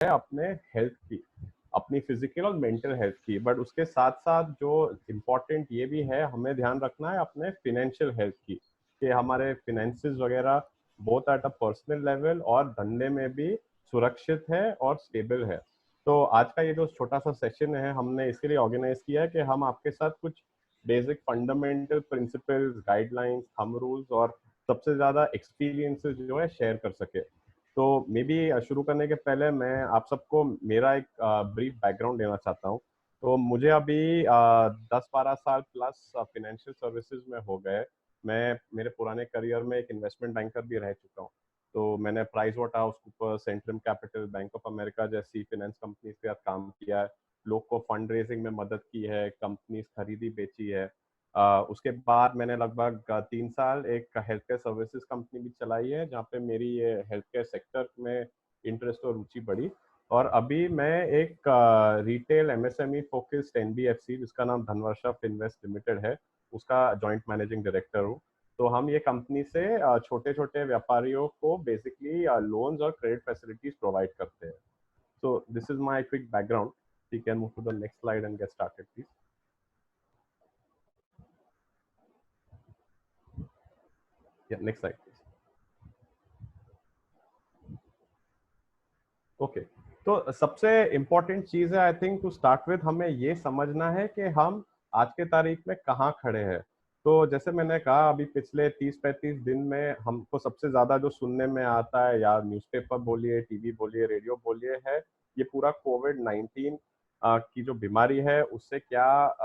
है अपने हेल्थ की, अपनी फिजिकल और मेंटल हेल्थ की, बट उसके साथ साथ जो इम्पोर्टेंट ये भी है हमें ध्यान रखना है अपने फिनेंशियल हेल्थ की, कि हमारे फिनेंसेस वगैरह both at a personal level और धंधे में भी सुरक्षित है और स्टेबल है। तो आज का ये जो छोटा सा सेशन है हमने इसके लिए ऑर्गेनाइज किया है कि हम आपके साथ कुछ basic fundamental principles, guidelines, thumb rules और सबसे ज्यादा एक्सपीरियंसेस जो है शेयर कर सके। तो मे बी शुरू करने के पहले मैं आप सबको मेरा एक ब्रीफ बैकग्राउंड देना चाहता हूँ। तो मुझे अभी 10-12 साल प्लस फाइनेंशियल सर्विसेज में हो गए। मैं मेरे पुराने करियर में एक इन्वेस्टमेंट बैंकर भी रह चुका हूँ। तो मैंने Price Waterhouse Coopers, Centrum Capital, Bank of America जैसी फाइनेंस कंपनीज के साथ काम किया है, लोग को फंड रेजिंग में मदद की है, कंपनीज खरीदी बेची है। उसके बाद मैंने लगभग 3 साल एक हेल्थ केयर सर्विसेज कंपनी भी चलाई है, जहाँ पे मेरी ये हेल्थ केयर सेक्टर में इंटरेस्ट और रुचि बढ़ी। और अभी मैं एक रिटेल एमएसएमई फोकस्ड एनबीएफसी जिसका नाम धनवर्षा फिनवेस्ट लिमिटेड है, उसका जॉइंट मैनेजिंग डायरेक्टर हूँ। तो हम ये कंपनी से छोटे छोटे व्यापारियों को बेसिकली लोन्स और क्रेडिट फैसिलिटीज प्रोवाइड करते हैं। So this is my quick background. You can move to the next slide and get started please. Next slide please. Okay. तो सबसे इम्पोर्टेंट चीज है I think to start with, हमें ये समझना है कि हम आज के तारीख में कहाँ खड़े हैं। तो जैसे मैंने कहा अभी पिछले 30-35 दिन में हमको सबसे ज्यादा जो सुनने में आता है, या न्यूज़पेपर बोलिए, टीवी बोलिए, रेडियो बोलिए, है ये पूरा कोविड-19 की जो बीमारी है उससे क्या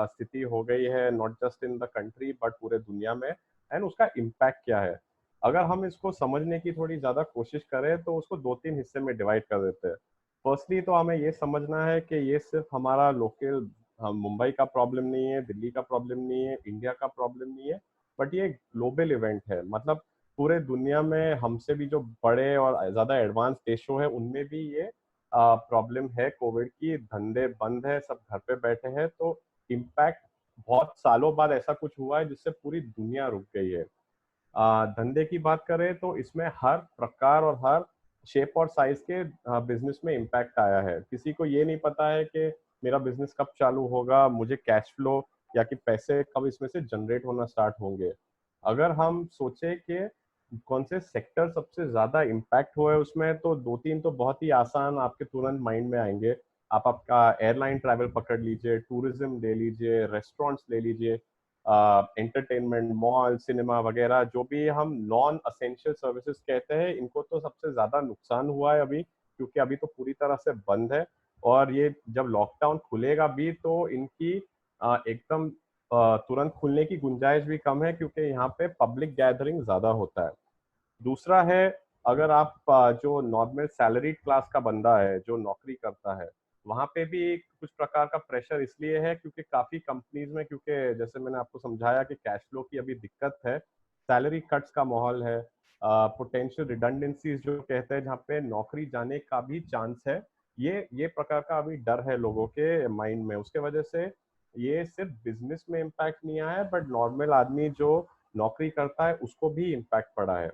स्थिति हो गई है, not just in the country but पूरे दुनिया में, एंड उसका इम्पैक्ट क्या है। अगर हम इसको समझने की थोड़ी ज्यादा कोशिश करें तो उसको 2-3 हिस्से में डिवाइड कर देते हैं। फर्स्टली तो हमें ये समझना है कि ये सिर्फ हमारा लोकल मुंबई का प्रॉब्लम नहीं है, दिल्ली का प्रॉब्लम नहीं है, इंडिया का प्रॉब्लम नहीं है, बट ये ग्लोबल इवेंट है। मतलब पूरे दुनिया में हमसे भी जो बड़े और ज्यादा एडवांस देशों हैं उनमें भी ये प्रॉब्लम है कोविड की, धंधे बंद है, सब घर पे बैठे हैं। तो इम्पैक्ट बहुत सालों बाद ऐसा कुछ हुआ है जिससे पूरी दुनिया रुक गई है। धंधे की बात करें तो इसमें हर प्रकार और हर शेप और साइज के बिजनेस में इम्पैक्ट आया है। किसी को ये नहीं पता है कि मेरा बिजनेस कब चालू होगा, मुझे कैश फ्लो या कि पैसे कब इसमें से जनरेट होना स्टार्ट होंगे। अगर हम सोचे कि कौन से सेक्टर सबसे ज्यादा इम्पैक्ट हुए उसमें, तो 2-3 तो बहुत ही आसान आपके तुरंत माइंड में आएंगे। आप आपका एयरलाइन ट्रैवल पकड़ लीजिए, टूरिज्म ले लीजिए, रेस्टोरेंट्स ले लीजिए, एंटरटेनमेंट, मॉल, सिनेमा वगैरह, जो भी हम नॉन असेंशियल सर्विसेज कहते हैं, इनको तो सबसे ज्यादा नुकसान हुआ है अभी, क्योंकि अभी तो पूरी तरह से बंद है। और ये जब लॉकडाउन खुलेगा भी तो इनकी एकदम तुरंत खुलने की गुंजाइश भी कम है, क्योंकि यहाँ पे पब्लिक गैदरिंग ज्यादा होता है। दूसरा है, अगर आप जो नॉर्मल सैलरी क्लास का बंदा है जो नौकरी करता है, वहां पे भी कुछ प्रकार का प्रेशर इसलिए है क्योंकि काफी कंपनीज में, क्योंकि जैसे मैंने आपको समझाया कि कैश फ्लो की अभी दिक्कत है, सैलरी कट्स का माहौल है, पोटेंशियल रिडंडेंसीज जो कहते हैं, जहाँ पे नौकरी जाने का भी चांस है। ये प्रकार का अभी डर है लोगों के माइंड में। उसके वजह से ये सिर्फ बिजनेस में इम्पैक्ट नहीं आया है, बट नॉर्मल आदमी जो नौकरी करता है उसको भी इम्पैक्ट पड़ा है।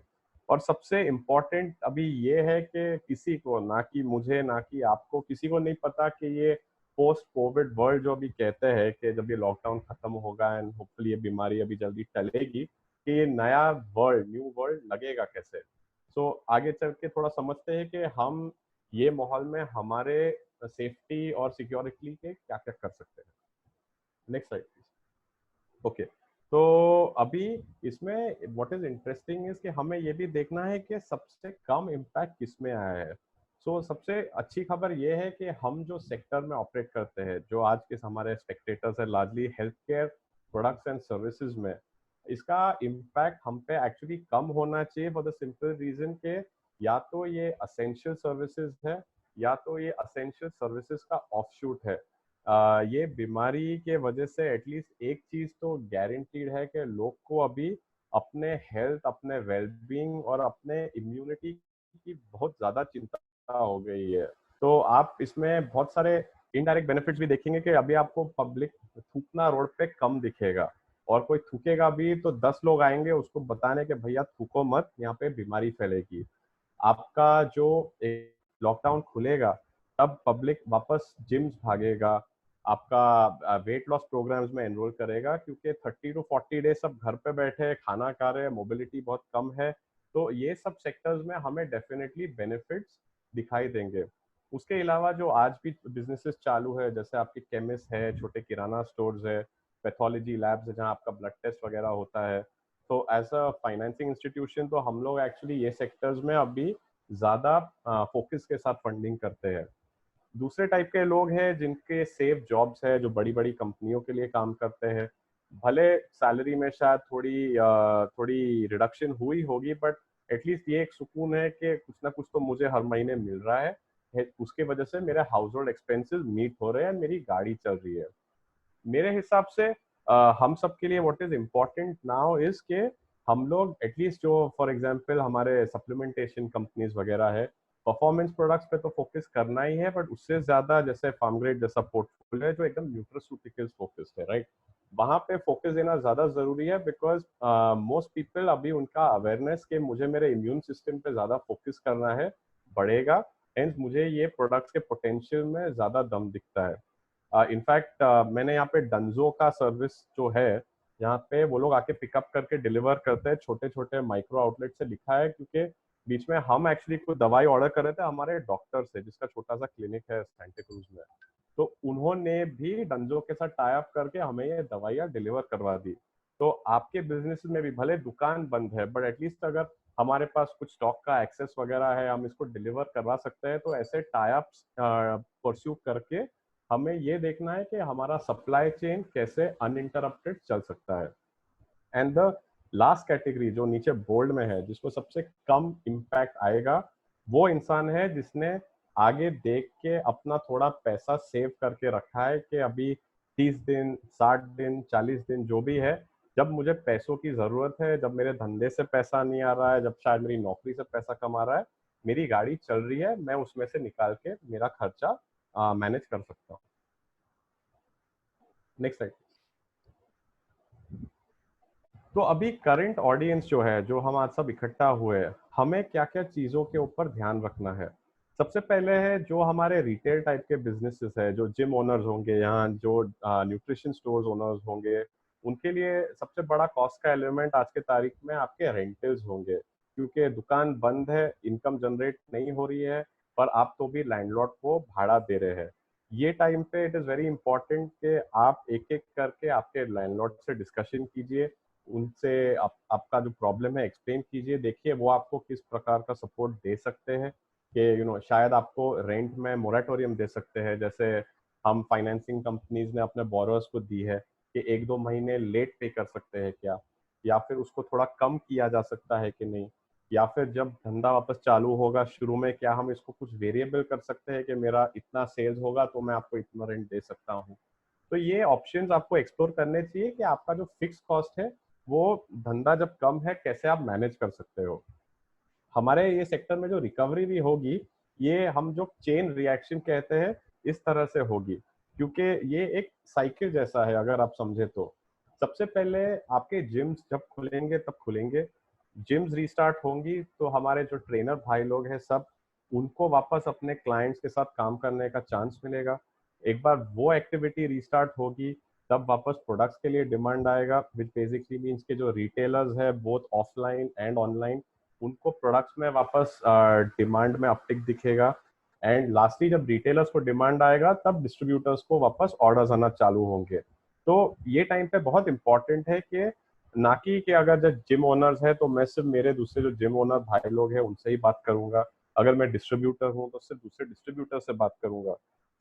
और सबसे इम्पोर्टेंट अभी ये है कि किसी को, ना कि मुझे ना कि आपको, किसी को नहीं पता कि ये पोस्ट कोविड वर्ल्ड जो अभी कहते हैं कि जब ये लॉकडाउन खत्म होगा एंड होपफुली ये बीमारी अभी जल्दी टलेगी, कि ये नया वर्ल्ड, न्यू वर्ल्ड लगेगा कैसे। सो आगे चल के थोड़ा समझते हैं कि हम ये माहौल में हमारे सेफ्टी और सिक्योरिटी के क्या क्या कर सकते हैं। Next slide please. ओके। तो अभी इसमें व्हाट इज इंटरेस्टिंग इज कि हमें ये भी देखना है कि सबसे कम इम्पैक्ट किस में आया है। सबसे अच्छी खबर ये है कि हम जो सेक्टर में ऑपरेट करते हैं, जो आज के हमारे स्पेक्टेटर्स है, largely health care products and services में, इसका इम्पैक्ट हम पे एक्चुअली कम होना चाहिए, फॉर द सिंपल रीजन के या तो ये असेंशियल सर्विसेज है या तो ये असेंशियल सर्विसेज का ऑफशूट है। ये बीमारी के वजह से एटलीस्ट एक चीज तो गारंटीड है कि लोग को अभी अपने हेल्थ, अपने वेलबींग और अपने इम्यूनिटी की बहुत ज्यादा चिंता हो गई है। तो आप इसमें बहुत सारे इनडायरेक्ट बेनिफिट्स भी देखेंगे कि अभी आपको पब्लिक थूकना रोड पे कम दिखेगा, और कोई थूकेगा भी तो 10 लोग आएंगे उसको बताने के भैया थूको मत, यहाँ पे बीमारी फैलेगी। आपका जो लॉकडाउन खुलेगा तब पब्लिक वापस जिम्स भागेगा, आपका वेट लॉस प्रोग्राम्स में एनरोल करेगा, क्योंकि 30 to 40 डेज सब घर पे बैठे हैं, खाना खा रहे हैं, मोबिलिटी बहुत कम है। तो ये सब सेक्टर्स में हमें डेफिनेटली बेनिफिट्स दिखाई देंगे। उसके अलावा जो आज भी बिजनेसेस चालू है, जैसे आपके केमिस्ट है, छोटे किराना स्टोर्स है, पैथोलॉजी लैब्स है जहाँ आपका ब्लड टेस्ट वगैरह होता है। तो एज अ फाइनेंसिंग इंस्टीट्यूशन तो हम लोग एक्चुअली ये सेक्टर्स में अभी ज़्यादा फोकस के साथ फंडिंग करते हैं। दूसरे टाइप के लोग हैं जिनके सेफ जॉब्स है, जो बड़ी बड़ी कंपनियों के लिए काम करते हैं। भले सैलरी में शायद थोड़ी रिडक्शन हुई होगी, बट एटलीस्ट ये एक सुकून है कि कुछ ना कुछ तो मुझे हर महीने मिल रहा है, उसके वजह से मेरे हाउस होल्ड एक्सपेंसेस मीट हो रहे हैं, मेरी गाड़ी चल रही है। मेरे हिसाब से हम सब के लिए what is important now is के हम लोग एटलीस्ट जो फॉर एग्जांपल हमारे सप्लीमेंटेशन कंपनीज वगैरह है, परफॉर्मेंस प्रोडक्ट्स पे तो फोकस करना ही है, बट उससे ज्यादा जैसे फार्मग्रेड जैसा पोर्टफोलियो है जो एकदम न्यूट्रास्यूटिकल्स फोकस्ड है, राइट, वहां पे फोकस देना ज्यादा जरूरी है। बिकॉज मोस्ट पीपल अभी उनका अवेयरनेस के मुझे मेरे इम्यून सिस्टम पे ज्यादा फोकस करना है बढ़ेगा, एंड मुझे ये प्रोडक्ट्स के पोटेंशियल में ज्यादा दम दिखता है। इनफैक्ट मैंने यहाँ पे डंजो का सर्विस जो है, यहाँ पे वो लोग आके पिकअप करके डिलीवर करते हैं छोटे छोटे माइक्रो आउटलेट से, लिखा है क्योंकि बीच में हम एक्चुअली कोई दवाई ऑर्डर कर रहे थे हमारे डॉक्टर से, जिसका छोटा सा क्लिनिक है सेंटा क्रूज में। तो उन्होंने भी डंजो के साथ टाई अप करके हमें ये दवाइयाँ डिलीवर करवा दी। तो आपके बिजनेस में भी भले दुकान बंद है, बट एटलीस्ट अगर हमारे पास कुछ स्टॉक का एक्सेस वगैरह है, हम इसको डिलीवर करवा सकते हैं। तो ऐसे टाई अप्स परस्यू करके हमें ये देखना है कि हमारा सप्लाई चेन कैसे अनइंटरप्टेड चल सकता है। एंड द लास्ट कैटेगरी जो नीचे बोल्ड में है, जिसको सबसे कम इम्पैक्ट आएगा, वो इंसान है जिसने आगे देख के अपना थोड़ा पैसा सेव करके रखा है कि अभी 30 दिन, 60 दिन, 40 दिन जो भी है, जब मुझे पैसों की जरूरत है, जब मेरे धंधे से पैसा नहीं आ रहा है, जब शायद मेरी नौकरी से पैसा कमा रहा है, मेरी गाड़ी चल रही है, मैं उसमें से निकाल के मेरा खर्चा मैनेज कर सकता हूँ। Next slide. तो अभी करंट ऑडियंस जो है, जो हम आज सब इकट्ठा हुए हैं, हमें क्या क्या चीज़ों के ऊपर ध्यान रखना है। सबसे पहले है जो हमारे रिटेल टाइप के बिजनेसेस है, जो जिम ओनर्स होंगे, यहाँ जो न्यूट्रिशन स्टोर्स ओनर्स होंगे, उनके लिए सबसे बड़ा कॉस्ट का एलिमेंट आज के तारीख में आपके रेंटल्स होंगे, क्योंकि दुकान बंद है, इनकम जनरेट नहीं हो रही है, पर आप तो भी लैंडलॉर्ड को भाड़ा दे रहे हैं। ये टाइम पे इट इज़ वेरी इंपॉर्टेंट कि आप एक एक करके आपके लैंडलॉर्ड से डिस्कशन कीजिए, उनसे आपका जो प्रॉब्लम है एक्सप्लेन कीजिए, देखिए वो आपको किस प्रकार का सपोर्ट दे सकते हैं। कि शायद आपको रेंट में मोरेटोरियम दे सकते हैं, जैसे हम फाइनेंसिंग कंपनीज ने अपने बोरोअर्स को दी है कि 1-2 महीने लेट पे कर सकते हैं क्या, या फिर उसको थोड़ा कम किया जा सकता है कि नहीं, या फिर जब धंधा वापस चालू होगा शुरू में, क्या हम इसको कुछ वेरिएबल कर सकते हैं कि मेरा इतना सेल्स होगा तो मैं आपको इतना रेंट दे सकता हूँ। तो ये ऑप्शंस आपको एक्सप्लोर करने चाहिए कि आपका जो फिक्स कॉस्ट है वो धंधा जब कम है कैसे आप मैनेज कर सकते हो। हमारे ये सेक्टर में जो रिकवरी भी होगी, ये हम जो चेन रिएक्शन कहते हैं, इस तरह से होगी, क्योंकि ये एक साइकिल जैसा है अगर आप समझे तो। सबसे पहले आपके जिम्स जब खुलेंगे तब खुलेंगे, जिम्स रीस्टार्ट होंगी तो हमारे जो ट्रेनर भाई लोग हैं सब, उनको वापस अपने क्लाइंट्स के साथ काम करने का चांस मिलेगा। एक बार वो एक्टिविटी रीस्टार्ट होगी, तब वापस प्रोडक्ट्स के लिए डिमांड आएगा, विच बेसिकली मीन्स के जो रिटेलर्स है बोथ ऑफलाइन एंड ऑनलाइन, उनको प्रोडक्ट्स में वापस डिमांड में अपटिक दिखेगा। एंड लास्टली जब रिटेलर्स को डिमांड आएगा तब डिस्ट्रीब्यूटर्स को वापस ऑर्डर्स आना चालू होंगे। तो ये टाइम पे बहुत इंपॉर्टेंट है कि ना कि अगर जब जिम ओनर्स है तो मैं सिर्फ मेरे दूसरे जो जिम ओनर भाई लोग हैं उनसे ही बात करूंगा, अगर मैं डिस्ट्रीब्यूटर हूँ तो सिर्फ दूसरे डिस्ट्रीब्यूटर से बात करूंगा।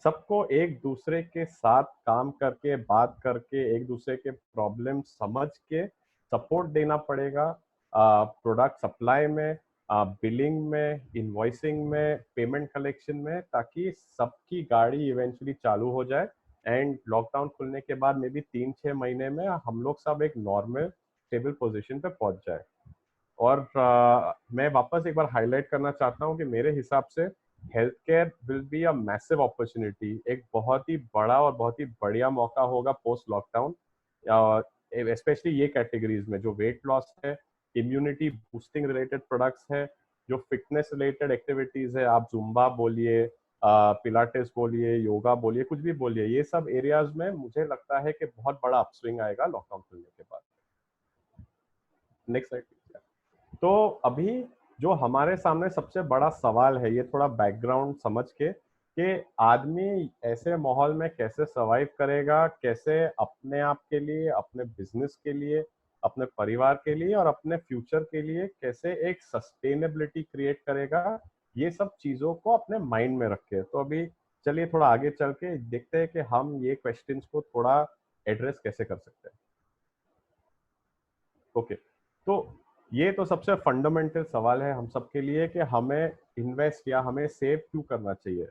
सबको एक दूसरे के साथ काम करके, बात करके, एक दूसरे के प्रॉब्लम समझ के सपोर्ट देना पड़ेगा, प्रोडक्ट सप्लाई में, बिलिंग में, इनवॉइसिंग में, पेमेंट कलेक्शन में, ताकि सबकी गाड़ी इवेंचुअली चालू हो जाए। एंड लॉकडाउन खुलने के बाद मे बी 3-6 महीने में हम लोग सब एक नॉर्मल स्टेबल पोजीशन पे पहुंच जाए। और मैं वापस एक बार हाईलाइट करना चाहता हूँ कि मेरे हिसाब से health care will be a massive opportunity, एक बहुत ही बड़ा और बहुत ही बढ़िया मौका होगा पोस्ट लॉकडाउन, स्पेशली ये कैटेगरीज में जो वेट लॉस है, इम्यूनिटी बूस्टिंग रिलेटेड प्रोडक्ट्स है, जो फिटनेस रिलेटेड एक्टिविटीज है, आप जुम्बा बोलिए, पिलाटेस बोलिए, योगा बोलिए, कुछ भी बोलिए, ये सब एरियाज में मुझे लगता है कि बहुत बड़ा अपस्विंग आएगा लॉकडाउन खुलने के बाद। Next side. तो अभी जो हमारे सामने सबसे बड़ा सवाल है, ये थोड़ा बैकग्राउंड समझ के, कि आदमी ऐसे माहौल में कैसे सरवाइव करेगा, कैसे अपने आप के लिए, अपने बिजनेस के लिए, अपने परिवार के लिए और अपने फ्यूचर के लिए कैसे एक सस्टेनेबिलिटी क्रिएट करेगा, ये सब चीजों को अपने माइंड में रखे। तो अभी चलिए थोड़ा आगे चल के देखते हैं कि हम ये क्वेश्चंस को थोड़ा एड्रेस कैसे कर सकते हैं। ओके, तो ये तो सबसे फंडामेंटल सवाल है हम सबके लिए कि हमें इन्वेस्ट या हमें सेव क्यों करना चाहिए।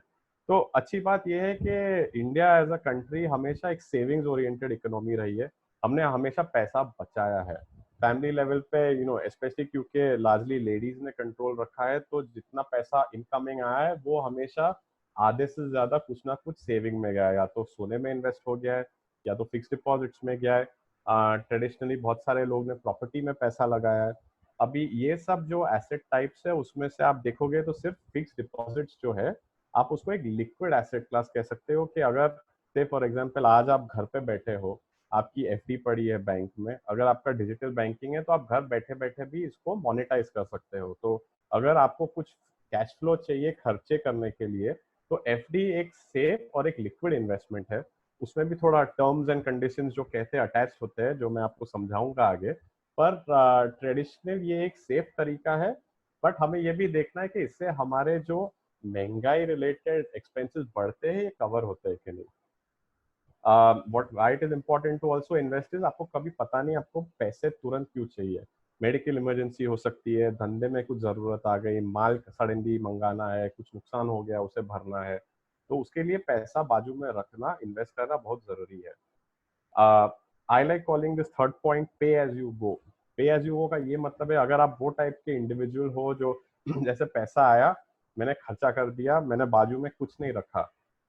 तो अच्छी बात यह है कि इंडिया एज अ कंट्री हमेशा एक सेविंग्स ओरिएंटेड इकोनॉमी रही है। हमने हमेशा पैसा बचाया है फैमिली लेवल पे, स्पेशली क्योंकि लार्जली लेडीज ने कंट्रोल रखा है, तो जितना पैसा इनकमिंग आया है वो हमेशा आधे से ज्यादा कुछ ना कुछ सेविंग में गया है, या तो सोने में इन्वेस्ट हो गया है या तो फिक्स डिपॉजिट्स में गया है। ट्रेडिशनली बहुत सारे लोग ने प्रॉपर्टी में पैसा लगाया है। अभी ये सब जो एसेट टाइप्स है उसमें से आप देखोगे तो सिर्फ फिक्स डिपॉजिट्स जो है, आप उसको एक लिक्विड एसेट क्लास कह सकते हो। कि अगर से फॉर एग्जांपल आज आप घर पे बैठे हो, आपकी एफडी पड़ी है बैंक में, अगर आपका डिजिटल बैंकिंग है तो आप घर बैठे बैठे भी इसको मोनेटाइज कर सकते हो। तो अगर आपको कुछ कैश फ्लो चाहिए खर्चे करने के लिए, तो एफडी एक सेफ और एक लिक्विड इन्वेस्टमेंट है। उसमें भी थोड़ा टर्म्स एंड कंडीशंस जो कहते हैं अटैच होते हैं, जो मैं आपको समझाऊंगा आगे। पर ट्रेडिशनल ये एक सेफ तरीका है। बट हमें ये भी देखना है कि इससे हमारे जो महंगाई रिलेटेड एक्सपेंसेस बढ़ते हैं ये कवर होते हैं कि नहीं। What why it is important to also invest is, आपको कभी पता नहीं आपको पैसे तुरंत क्यों चाहिए। मेडिकल इमरजेंसी हो सकती है, धंधे में कुछ जरूरत आ गई, माल सडनली मंगाना है, कुछ नुकसान हो गया उसे भरना है, तो उसके लिए पैसा बाजू में रखना, इन्वेस्ट करना बहुत जरूरी है। I like calling this third point पे एज यू गो। पे एज यू गो का ये मतलब है, अगर आप वो टाइप के इंडिविजुअल हो जो जैसे पैसा आया, मैंने खर्चा कर दिया, मैंने बाजू में कुछ नहीं रखा,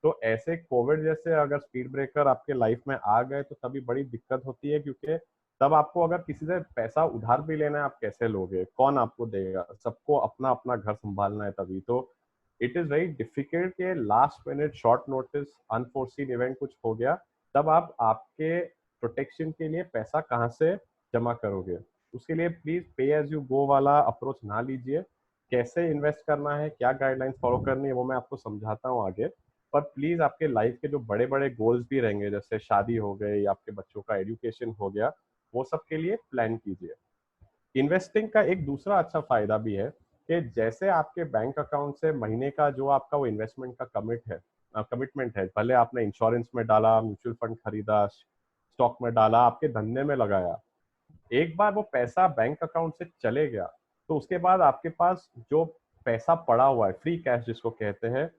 तो ऐसे कोविड जैसे अगर स्पीड ब्रेकर आपके लाइफ में आ गए तो तभी बड़ी दिक्कत होती है। क्योंकि तब आपको अगर किसी से पैसा उधार भी लेना है, आप कैसे लोगे, कौन आपको देगा, सबको अपना अपना घर संभालना है। तभी तो इट इज वेरी डिफिकल्ट के last minute short notice unforeseen event कुछ हो गया, तब आप आपके प्रोटेक्शन के लिए पैसा कहाँ से जमा करोगे। उसके लिए please pay as you go वाला अप्रोच ना लीजिए। कैसे इन्वेस्ट करना है, क्या गाइडलाइंस फॉलो करनी है, वो मैं आपको समझाता हूँ आगे। पर प्लीज आपके लाइफ के जो बड़े बड़े गोल्स भी रहेंगे, जैसे शादी हो गई, आपके बच्चों का एजुकेशन हो गया, वो सब के लिए प्लान कीजिए। इन्वेस्टिंग का एक दूसरा अच्छा फायदा भी है कि जैसे आपके बैंक अकाउंट से महीने का जो आपका वो इन्वेस्टमेंट का कमिटमेंट है, भले आपने इंश्योरेंस में डाला, म्यूचुअल फंड खरीदा, स्टॉक में डाला, आपके धंधे में लगाया, एक बार वो पैसा बैंक अकाउंट से चले गया, तो उसके बाद आपके पास जो पैसा पड़ा हुआ है, फ्री कैश जिसको कहते हैं,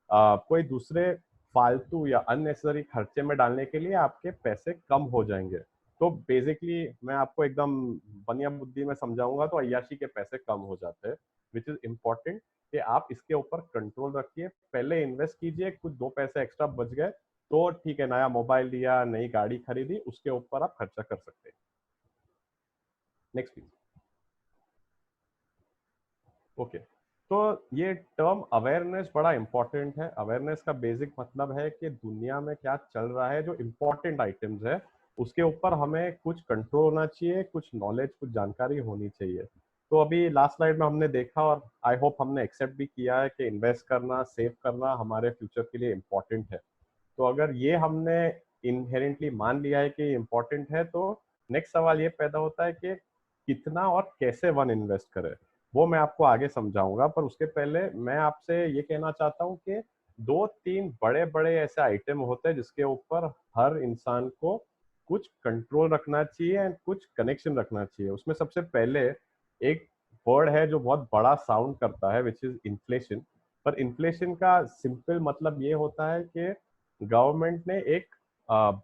कोई दूसरे फालतू या अननेसेसरी खर्चे में डालने के लिए आपके पैसे कम हो जाएंगे। तो बेसिकली मैं आपको एकदम बनिया बुद्धि में समझाऊंगा तो अय्याशी के पैसे कम हो जाते हैं, विच इज इम्पोर्टेंट कि आप इसके ऊपर कंट्रोल रखिए। पहले इन्वेस्ट कीजिए, कुछ दो पैसे एक्स्ट्रा बच गए तो ठीक है, नया मोबाइल लिया, नई गाड़ी खरीदी, उसके ऊपर आप खर्चा कर सकते हैं। Next please. ओके, तो ये टर्म अवेयरनेस बड़ा इंपॉर्टेंट है। अवेयरनेस का बेसिक मतलब है कि दुनिया में क्या चल रहा है, जो इम्पोर्टेंट आइटम्स है उसके ऊपर हमें कुछ कंट्रोल होना चाहिए, कुछ नॉलेज, कुछ जानकारी होनी चाहिए। तो अभी लास्ट स्लाइड में हमने देखा और आई होप हमने एक्सेप्ट भी किया है कि इन्वेस्ट करना, सेव करना हमारे फ्यूचर के लिए इम्पोर्टेंट है। तो अगर ये हमने इनहेरेंटली मान लिया है कि इम्पोर्टेंट है, तो नेक्स्ट सवाल ये पैदा होता है कि कितना और कैसे वन इन्वेस्ट करे। वो मैं आपको आगे समझाऊंगा, पर उसके पहले मैं आपसे ये कहना चाहता हूँ कि दो तीन बड़े बड़े ऐसे आइटम होते हैं जिसके ऊपर हर इंसान को कुछ कंट्रोल रखना चाहिए एंड कुछ कनेक्शन रखना चाहिए। उसमें सबसे पहले एक वर्ड है जो बहुत बड़ा साउंड करता है, विच इज इन्फ्लेशन। पर इन्फ्लेशन का सिंपल मतलब ये होता है कि गवर्नमेंट ने एक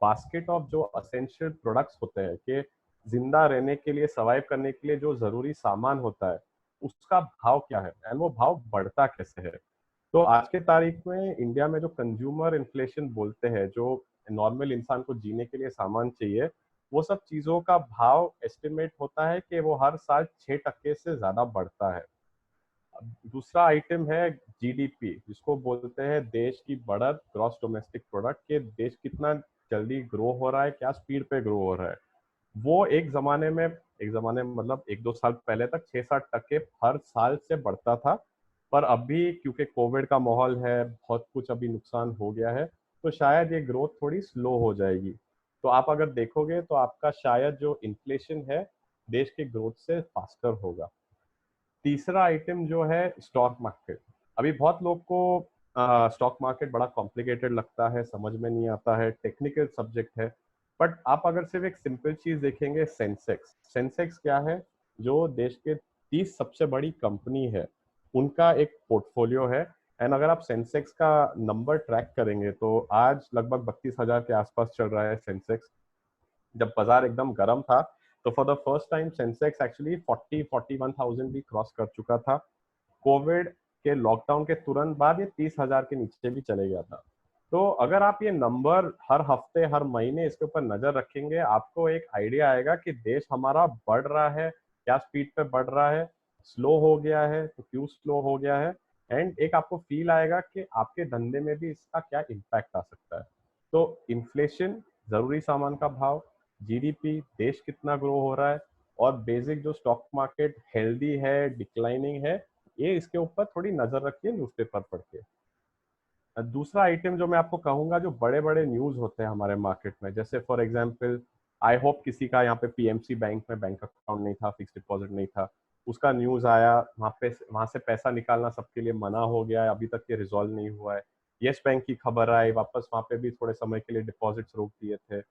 बास्केट ऑफ जो असेंशियल प्रोडक्ट्स होते हैं, कि जिंदा रहने के लिए, सर्वाइव करने के लिए जो जरूरी सामान होता है, उसका भाव क्या है एंड वो भाव बढ़ता कैसे है। तो आज के तारीख में इंडिया में जो कंज्यूमर इन्फ्लेशन बोलते हैं, जो नॉर्मल इंसान को जीने के लिए सामान चाहिए, वो सब चीजों का भाव एस्टिमेट होता है कि वो हर साल 6% से ज्यादा बढ़ता है। दूसरा आइटम है जीडीपी, जिसको बोलते हैं देश की बढ़त, ग्रॉस डोमेस्टिक प्रोडक्ट, के देश कितना जल्दी ग्रो हो रहा है, क्या स्पीड पे ग्रो हो रहा है। वो एक जमाने में मतलब 1-2 साल पहले तक 6-7% हर साल से बढ़ता था। पर अभी क्योंकि कोविड का माहौल है, बहुत कुछ अभी नुकसान हो गया है, तो शायद ये ग्रोथ थोड़ी स्लो हो जाएगी। तो आप अगर देखोगे तो आपका शायद जो इन्फ्लेशन है देश के ग्रोथ से फास्टर होगा। तीसरा आइटम जो है स्टॉक मार्केट। अभी बहुत लोग को स्टॉक मार्केट बड़ा कॉम्प्लिकेटेड लगता है, समझ में नहीं आता है, टेक्निकल सब्जेक्ट है। बट आप अगर सिर्फ एक सिंपल चीज देखेंगे, सेंसेक्स सेंसेक्स क्या है, जो देश के 30 सबसे बड़ी कंपनी है उनका एक पोर्टफोलियो है। एंड अगर आप सेंसेक्स का नंबर ट्रैक करेंगे तो आज लगभग 32,000 के आसपास चल रहा है सेंसेक्स। जब बाजार एकदम गर्म था तो for the first time Sensex actually 40-41,000 भी क्रॉस कर चुका था। कोविड के लॉकडाउन के तुरंत बाद ये 30,000 के नीचे भी चले गया था। तो अगर आप ये नंबर हर हफ्ते हर महीने इसके ऊपर नजर रखेंगे, आपको एक आइडिया आएगा कि देश हमारा बढ़ रहा है, क्या स्पीड पे बढ़ रहा है, स्लो हो गया है तो क्यों स्लो हो गया है। एंड एक आपको फील आएगा कि आपके धंधे में भी इसका क्या इम्पैक्ट आ सकता है। तो इन्फ्लेशन, जरूरी सामान का भाव, जीडीपी, देश कितना ग्रो हो रहा है, और बेसिक जो स्टॉक मार्केट हेल्दी है, डिक्लाइनिंग है, ये इसके ऊपर थोड़ी नजर रखिए न्यूज़पेपर पढ़ के। दूसरा आइटम जो मैं आपको कहूंगा, जो बड़े बड़े न्यूज होते हैं हमारे मार्केट में, जैसे फॉर एग्जांपल आई होप किसी का यहाँ पे पीएमसी बैंक में बैंक अकाउंट नहीं था, फिक्स डिपॉजिट नहीं था, उसका न्यूज आया, वहां से पैसा निकालना सबके लिए मना हो गया है, अभी तक ये रिजॉल्व नहीं हुआ है। येस बैंक की खबर आई, वापस वहां पे भी थोड़े समय के लिए डिपॉजिट्स रोक दिए थे।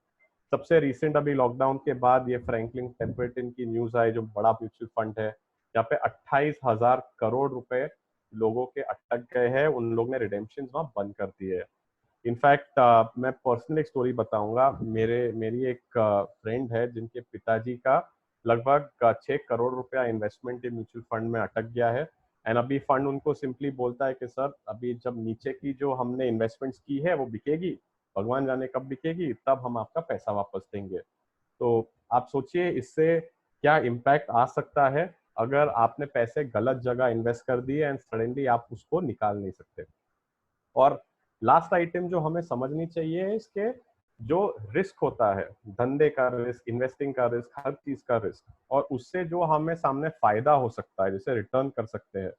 सबसे रिसेंट अभी लॉकडाउन के बाद ये फ्रैंकलिन टेम्पलेटन की न्यूज आई, जो बड़ा म्यूचुअल फंड है, यहाँ पे 28,000 करोड़ रुपए लोगों के अटक गए हैं, उन लोग ने रिडेम्पशन वहां बंद कर दिए है। इनफैक्ट मैं पर्सनल एक स्टोरी बताऊंगा। मेरी एक फ्रेंड है जिनके पिताजी का लगभग 6 करोड़ रुपया इन्वेस्टमेंट म्यूचुअल फंड में अटक गया है। एंड अभी फंड उनको सिंपली बोलता है कि सर, अभी जब नीचे की जो हमने इन्वेस्टमेंट्स की है वो बिकेगी, भगवान जाने कब बिकेगी, तब हम आपका पैसा वापस देंगे। तो आप सोचिए इससे क्या इम्पैक्ट आ सकता है अगर आपने पैसे गलत जगह इन्वेस्ट कर दिए एंड सडनली आप उसको निकाल नहीं सकते। और लास्ट आइटम जो हमें समझनी चाहिए, इसके जो रिस्क होता है, धंधे का रिस्क, इन्वेस्टिंग का रिस्क, हर चीज का रिस्क, और उससे जो हमें सामने फायदा हो सकता है, जैसे रिटर्न कर सकते हैं,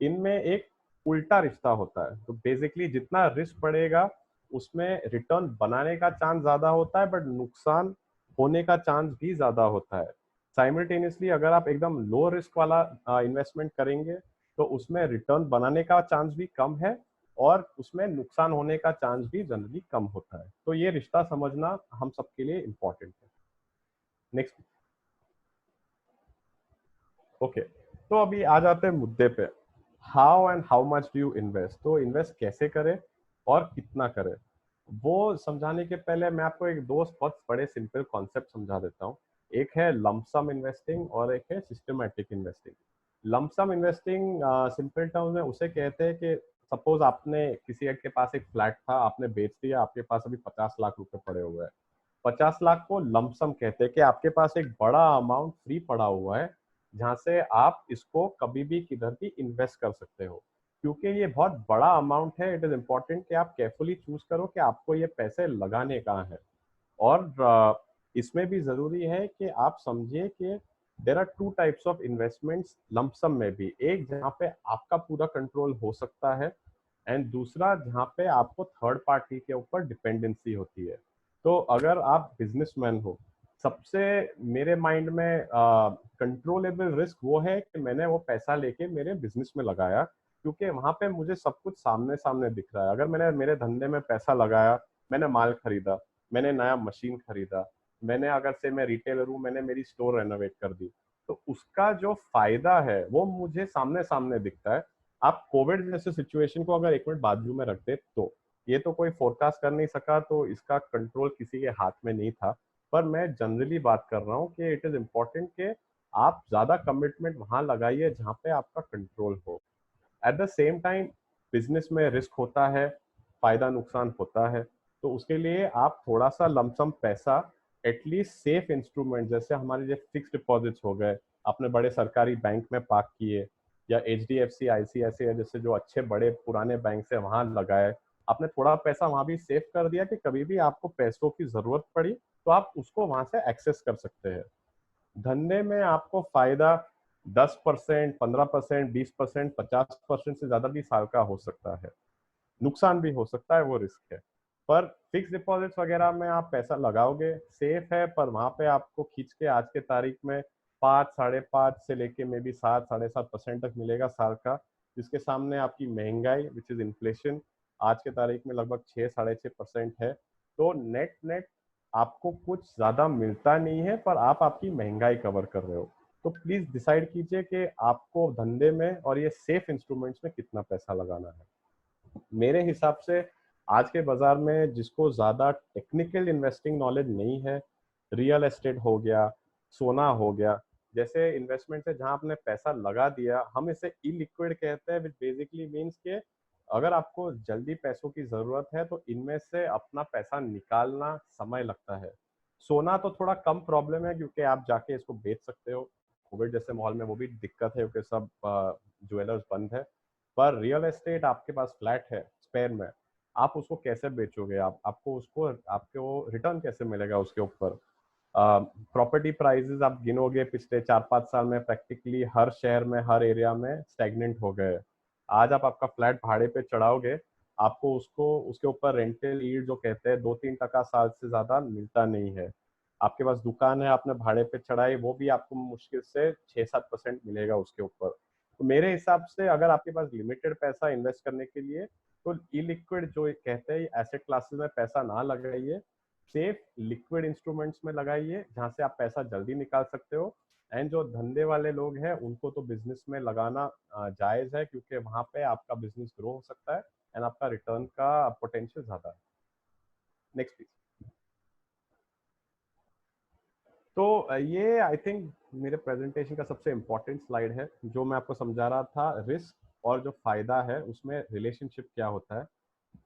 इनमें एक उल्टा रिश्ता होता है। तो बेसिकली जितना रिस्क बढ़ेगा उसमें रिटर्न बनाने का चांस ज्यादा होता है, बट नुकसान होने का चांस भी ज्यादा होता है। साइमल्टेनियसली अगर आप एकदम लो रिस्क वाला इन्वेस्टमेंट करेंगे तो उसमें रिटर्न बनाने का चांस भी कम है, और उसमें नुकसान होने का चांस भी जनरली कम होता है। तो ये रिश्ता समझना हम सबके लिए इम्पोर्टेंट है। नेक्स्ट। ओके, तो अभी आ जाते हैं मुद्दे पे, how and how much do you invest. तो इन्वेस्ट कैसे करें और कितना करें, वो समझाने के पहले मैं आपको एक दो बहुत बड़े सिंपल कॉन्सेप्ट समझा देता हूँ। एक है लमसम इन्वेस्टिंग और एक है systematic investing. Lump sum investing simple terms में उसे कहते हैं कि सपोज आपने किसी के पास एक फ्लैट था, आपने बेच दिया, आपके पास अभी 50 लाख रुपए पड़े हुए हैं। 50 लाख को लमसम कहते हैं कि आपके पास एक बड़ा अमाउंट फ्री पड़ा हुआ है, जहां से आप इसको कभी भी किधर भी इन्वेस्ट कर सकते हो। क्योंकि ये बहुत बड़ा अमाउंट है, इट इज इम्पोर्टेंट कि आप केयरफुली चूज करो कि आपको ये पैसे लगाने कहाँ है। और इसमें भी जरूरी है कि आप समझिए कि there are two types of investments lump sum में भी, एक जहाँ पे आपका पूरा कंट्रोल हो सकता है, एंड दूसरा जहाँ पे आपको थर्ड पार्टी के ऊपर डिपेंडेंसी होती है। तो अगर आप बिजनेसमैन हो, सबसे मेरे माइंड में कंट्रोलेबल रिस्क वो है कि मैंने वो पैसा लेके मेरे बिजनेस में लगाया, क्योंकि वहां पे मुझे सब कुछ सामने सामने दिख रहा है। अगर मैंने मेरे धंधे में पैसा लगाया, मैंने माल खरीदा, मैंने नया मशीन खरीदा, मैंने अगर से मैं रिटेलर हूँ, मैंने मेरी स्टोर रेनोवेट कर दी, तो उसका जो फायदा है वो मुझे सामने सामने दिखता है। आप कोविड जैसे सिचुएशन को अगर एक मिनट बाजू में रख दे, तो ये तो कोई फोरकास्ट कर नहीं सका, तो इसका कंट्रोल किसी के हाथ में नहीं था। पर मैं जनरली बात कर रहा हूँ कि इट इज इम्पोर्टेंट कि आप ज्यादा कमिटमेंट वहां लगाइए जहां पे आपका कंट्रोल हो। At the same time business में रिस्क होता है, फायदा नुकसान होता है, तो उसके लिए आप थोड़ा सा लमसम पैसा एटलीस्ट सेफ इंस्ट्रूमेंट, जैसे हमारे जो फिक्स डिपॉजिट्स हो गए, अपने बड़े सरकारी बैंक में पार्क किए, या HDFC, ICICI जैसे जो अच्छे बड़े पुराने बैंक से वहां लगाए, आपने थोड़ा पैसा वहां भी सेव कर दिया कि कभी भी आपको पैसों की जरूरत पड़ी तो आप उसको वहां से एक्सेस कर सकते हैं। धंधे में आपको फायदा 10%, 15%, 20%, 50% से ज्यादा भी साल का हो सकता है। नुकसान भी हो सकता है, वो रिस्क है। पर फिक्स डिपॉजिट्स वगैरह में आप पैसा लगाओगे, सेफ है, पर वहां पे आपको खींच के आज के तारीख में 5, 5.5 से लेके मे बी 7, 7.5% तक मिलेगा साल का, जिसके सामने आपकी महंगाई विच इज इन्फ्लेशन आज के तारीख में लगभग 6, 6.5% है। तो नेट नेट आपको कुछ ज्यादा मिलता नहीं है, पर आप आपकी महंगाई कवर कर रहे हो। तो प्लीज डिसाइड कीजिए कि आपको धंधे में और ये सेफ इंस्ट्रूमेंट्स में कितना पैसा लगाना है। मेरे हिसाब से आज के बाजार में जिसको ज्यादा टेक्निकल इन्वेस्टिंग नॉलेज नहीं है, रियल एस्टेट हो गया, सोना हो गया, जैसे इन्वेस्टमेंट है जहां आपने पैसा लगा दिया, हम इसे इलिक्विड कहते हैं, विच बेसिकली मीन्स के अगर आपको जल्दी पैसों की जरूरत है तो इनमें से अपना पैसा निकालना समय लगता है। सोना तो थोड़ा कम प्रॉब्लम है क्योंकि आप जाके इसको बेच सकते हो। कोविड जैसे माहौल में वो भी दिक्कत है क्योंकि सब ज्वेलर्स बंद है। पर रियल एस्टेट आपके पास फ्लैट है स्पेयर में, आप उसको कैसे बेचोगे? आपको उसको आपको रिटर्न कैसे मिलेगा उसके ऊपर? प्रॉपर्टी प्राइसेस आप गिनोगे पिछले 4, 5 साल में प्रैक्टिकली हर शहर में हर एरिया में स्टैग्नेंट हो गए। आज आप आपका फ्लैट भाड़े पे चढ़ाओगे, आपको उसको उसके ऊपर रेंटल ईल्ड जो कहते हैं 2-3% साल से ज्यादा मिलता नहीं है। आपके पास दुकान है, आपने भाड़े पे चढ़ाई, वो भी आपको मुश्किल से 6-7% मिलेगा उसके ऊपर। तो मेरे हिसाब से अगर आपके पास लिमिटेड पैसा इन्वेस्ट करने के लिए, तो इलिक्विड जो कहते हैं एसेट क्लासेस में पैसा ना लगाइए, सेफ लिक्विड इंस्ट्रूमेंट्स में लगाइए जहां से आप पैसा जल्दी निकाल सकते हो। एंड जो धंधे वाले लोग हैं उनको तो बिजनेस में लगाना जायज है क्योंकि वहां पे आपका बिजनेस ग्रो हो सकता है एंड आपका रिटर्न का पोटेंशियल ज्यादा है। Next please. तो ये आई थिंक मेरे प्रेजेंटेशन का सबसे इम्पोर्टेंट स्लाइड है, जो मैं आपको समझा रहा था रिस्क और जो फायदा है उसमें रिलेशनशिप क्या होता है।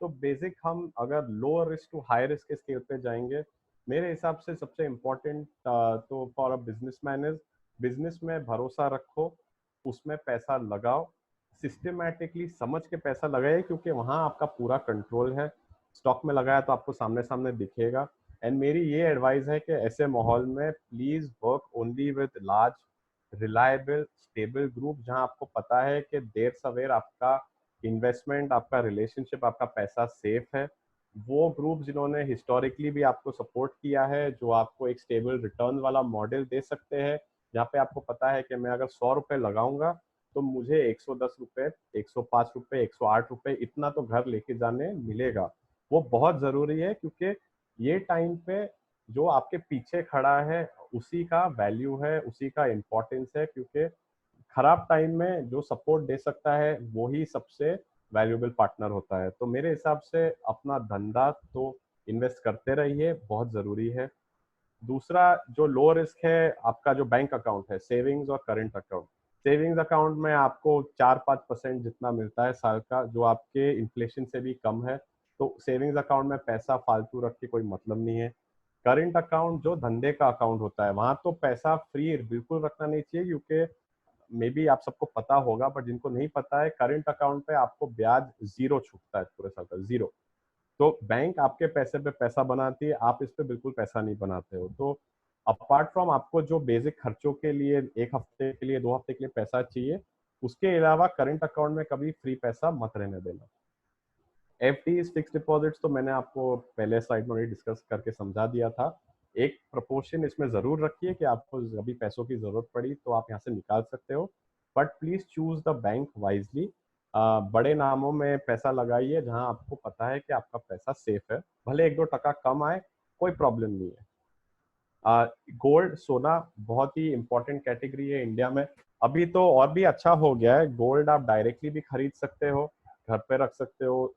तो बेसिक हम अगर low risk to high risk के स्केल पे जाएंगे, मेरे हिसाब से सबसे इम्पोर्टेंट तो for a businessman is business में भरोसा रखो, उसमें पैसा लगाओ, सिस्टमैटिकली समझ के पैसा लगाइए क्योंकि वहां आपका पूरा कंट्रोल है। स्टॉक में लगाया तो आपको सामने सामने दिखेगा। एंड मेरी ये एडवाइस है कि ऐसे माहौल में please work only with large reliable stable group, जहां आपको पता है कि देर सवेर आपका इन्वेस्टमेंट, आपका रिलेशनशिप, आपका पैसा सेफ है। वो ग्रुप जिन्होंने हिस्टोरिकली भी आपको सपोर्ट किया है, जो आपको एक स्टेबल रिटर्न वाला मॉडल दे सकते हैं, जहाँ पे आपको पता है कि मैं अगर 100 रुपए लगाऊंगा तो मुझे 110 रुपए, 105 रुपए, 108 रुपए इतना तो घर लेके जाने मिलेगा। वो बहुत जरूरी है क्योंकि ये टाइम पे जो आपके पीछे खड़ा है उसी का वैल्यू है, उसी का इम्पोर्टेंस है, क्योंकि खराब टाइम में जो सपोर्ट दे सकता है वो ही सबसे वैल्यूएबल पार्टनर होता है। तो मेरे हिसाब से अपना धंधा तो इन्वेस्ट करते रहिए, बहुत जरूरी है। दूसरा जो लो रिस्क है, आपका जो बैंक अकाउंट है, सेविंग्स और करंट अकाउंट। सेविंग्स अकाउंट में आपको 4-5% जितना मिलता है साल का, जो आपके इन्फ्लेशन से भी कम है। तो सेविंग्स अकाउंट में पैसा फालतू रख के कोई मतलब नहीं है। करंट अकाउंट जो धंधे का अकाउंट होता है, वहां तो पैसा फ्री बिल्कुल रखना नहीं चाहिए, क्योंकि मे बी आप सबको पता होगा, बट जिनको नहीं पता है, करंट अकाउंट पे आपको ब्याज जीरो छूटता है पूरे साल का, जीरो। तो बैंक आपके पैसे पे पैसा बनाती है, आप इस पे बिल्कुल पैसा नहीं बनाते हो। तो अपार्ट फ्रॉम आपको जो बेसिक खर्चों के लिए 1 हफ्ते के लिए 2 हफ्ते के लिए पैसा चाहिए, उसके अलावा करंट अकाउंट में कभी फ्री पैसा मत रहने देना। एफडी फिक्स डिपॉजिट्स तो मैंने आपको पहले स्लाइड में डिस्कस करके समझा दिया था। एक प्रोपोर्शन इसमें जरूर रखिए कि आपको अभी पैसों की जरूरत पड़ी तो आप यहाँ से निकाल सकते हो, but please choose the bank wisely. बड़े नामों में पैसा लगाइए जहां आपको पता है कि आपका पैसा सेफ है, भले 1-2 टका कम आए, कोई प्रॉब्लम नहीं है। गोल्ड सोना बहुत ही इंपॉर्टेंट कैटेगरी है इंडिया में। अभी तो और भी अच्छा हो गया है, गोल्ड आप डायरेक्टली भी खरीद सकते हो, घर पे रख सकते हो,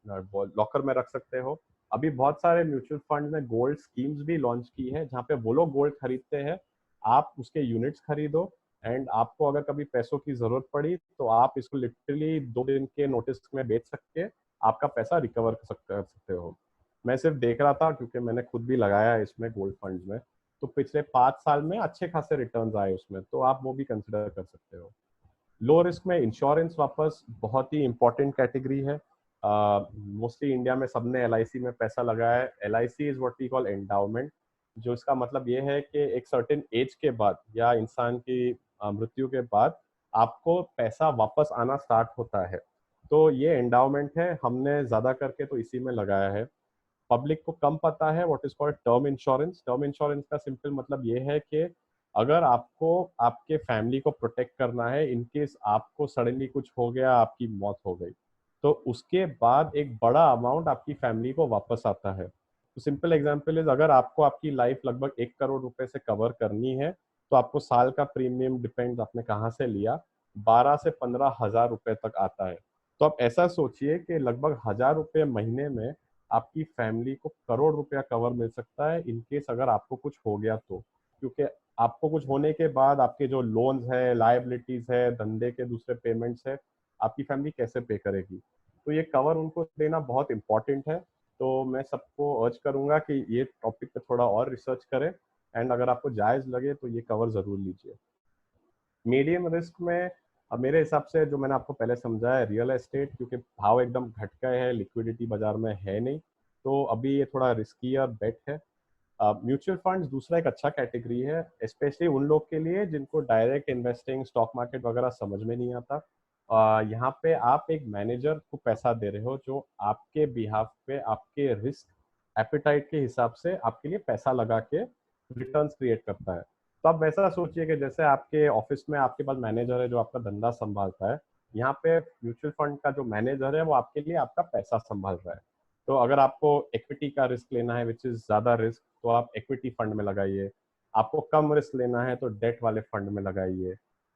लॉकर में रख सकते हो। अभी बहुत सारे म्यूचुअल फंड ने गोल्ड स्कीम्स भी लॉन्च की है जहाँ पे वो लोग गोल्ड खरीदते हैं, आप उसके यूनिट्स खरीदो, एंड आपको अगर कभी पैसों की जरूरत पड़ी तो आप इसको लिटरली 2 दिन के नोटिस में बेच सकते, आपका पैसा रिकवर कर सकते हो। मैं सिर्फ देख रहा था क्योंकि मैंने खुद भी लगाया है इसमें गोल्ड फंड्स में, तो पिछले 5 साल में अच्छे खासे रिटर्न्स आए उसमें, तो आप वो भी कंसिडर कर सकते हो। लो रिस्क में इंश्योरेंस वापस बहुत ही इंपॉर्टेंट कैटेगरी है। मोस्टली इंडिया में सबने एलआईसी में पैसा लगाया है। LIC is what we call endowment, जो इसका मतलब ये है कि एक सर्टेन एज के बाद या इंसान की मृत्यु के बाद आपको पैसा वापस आना स्टार्ट होता है। तो ये एंडाउमेंट है, हमने ज़्यादा करके तो इसी में लगाया है। पब्लिक को कम पता है what is called term insurance. Term insurance का सिंपल मतलब ये है कि अगर आपको आपके फैमिली को प्रोटेक्ट करना है, इन केस आपको सडनली कुछ हो गया, आपकी मौत हो गई, तो उसके बाद एक बड़ा अमाउंट आपकी फैमिली को वापस आता है। तो सिंपल एग्जांपल इज, अगर आपको आपकी लाइफ लगभग 1 करोड़ रुपए से कवर करनी है, तो आपको साल का प्रीमियम, डिपेंड आपने कहाँ से लिया, 12 से 15 हजार रुपए तक आता है। तो आप ऐसा सोचिए कि लगभग 1000 रुपये महीने में आपकी फैमिली को करोड़ रुपया कवर मिल सकता है, इन केस अगर आपको कुछ हो गया तो। क्योंकि आपको कुछ होने के बाद आपके जो लोन्स है, लायबिलिटीज है, धंधे के दूसरे पेमेंट्स है, आपकी फैमिली कैसे पे करेगी? तो ये कवर उनको देना बहुत इंपॉर्टेंट है। तो मैं सबको अर्ज करूंगा कि ये टॉपिक पे थोड़ा और रिसर्च करें, एंड अगर आपको जायज लगे तो ये कवर जरूर लीजिए। मीडियम रिस्क में अब मेरे हिसाब से जो मैंने आपको पहले समझाया है, रियल एस्टेट, क्योंकि भाव एकदम घट गए हैं, लिक्विडिटी बाजार में है नहीं, तो अभी ये थोड़ा रिस्कियर बेट है। म्यूचुअल फंड्स दूसरा एक अच्छा कैटेगरी है, स्पेशली उन लोग के लिए जिनको डायरेक्ट इन्वेस्टिंग, स्टॉक मार्केट वगैरह समझ में नहीं आता। यहाँ पे आप एक मैनेजर को पैसा दे रहे हो जो आपके बिहाफ पे आपके रिस्क एपिटाइट के हिसाब से आपके लिए पैसा लगा के रिटर्न्स क्रिएट करता है। तो आप वैसा सोचिए कि जैसे आपके ऑफिस में आपके पास मैनेजर है जो आपका धंधा संभालता है, यहाँ पे म्यूचुअल फंड का जो मैनेजर है वो आपके लिए आपका पैसा संभाल रहा है। तो अगर आपको इक्विटी का रिस्क लेना है, विच इज ज्यादा रिस्क, तो आप इक्विटी फंड में लगाइए। आपको कम रिस्क लेना है तो डेट वाले फंड में लगाइए।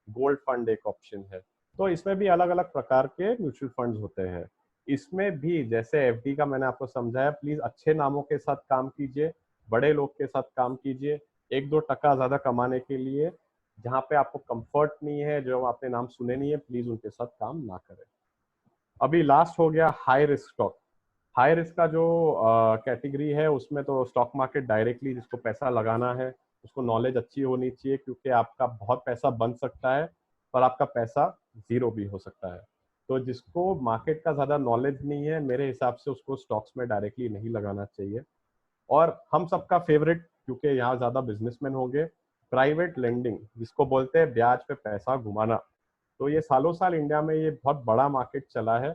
गोल्ड फंड एक ऑप्शन है। तो इसमें भी अलग अलग प्रकार के म्यूचुअल फंड्स होते हैं। इसमें भी जैसे एफडी का मैंने आपको समझाया, प्लीज अच्छे नामों के साथ काम कीजिए, बड़े लोग के साथ काम कीजिए। 1-2 टका ज्यादा कमाने के लिए जहाँ पे आपको कंफर्ट नहीं है, जो आपने नाम सुने नहीं है, प्लीज उनके साथ काम ना करें। अभी लास्ट हो गया high risk stock. High risk का जो कैटेगरी है उसमें तो स्टॉक मार्केट डायरेक्टली जिसको पैसा लगाना है उसको नॉलेज अच्छी होनी चाहिए, क्योंकि आपका बहुत पैसा बन सकता है पर आपका पैसा जीरो भी हो सकता है। तो जिसको मार्केट का ज़्यादा नॉलेज नहीं है, मेरे हिसाब से उसको स्टॉक्स में डायरेक्टली नहीं लगाना चाहिए। और हम सबका फेवरेट, क्योंकि यहाँ ज़्यादा बिजनेसमैन होंगे, प्राइवेट लेंडिंग जिसको बोलते हैं ब्याज पे पैसा घुमाना। तो ये सालों साल इंडिया में ये बहुत बड़ा मार्केट चला है,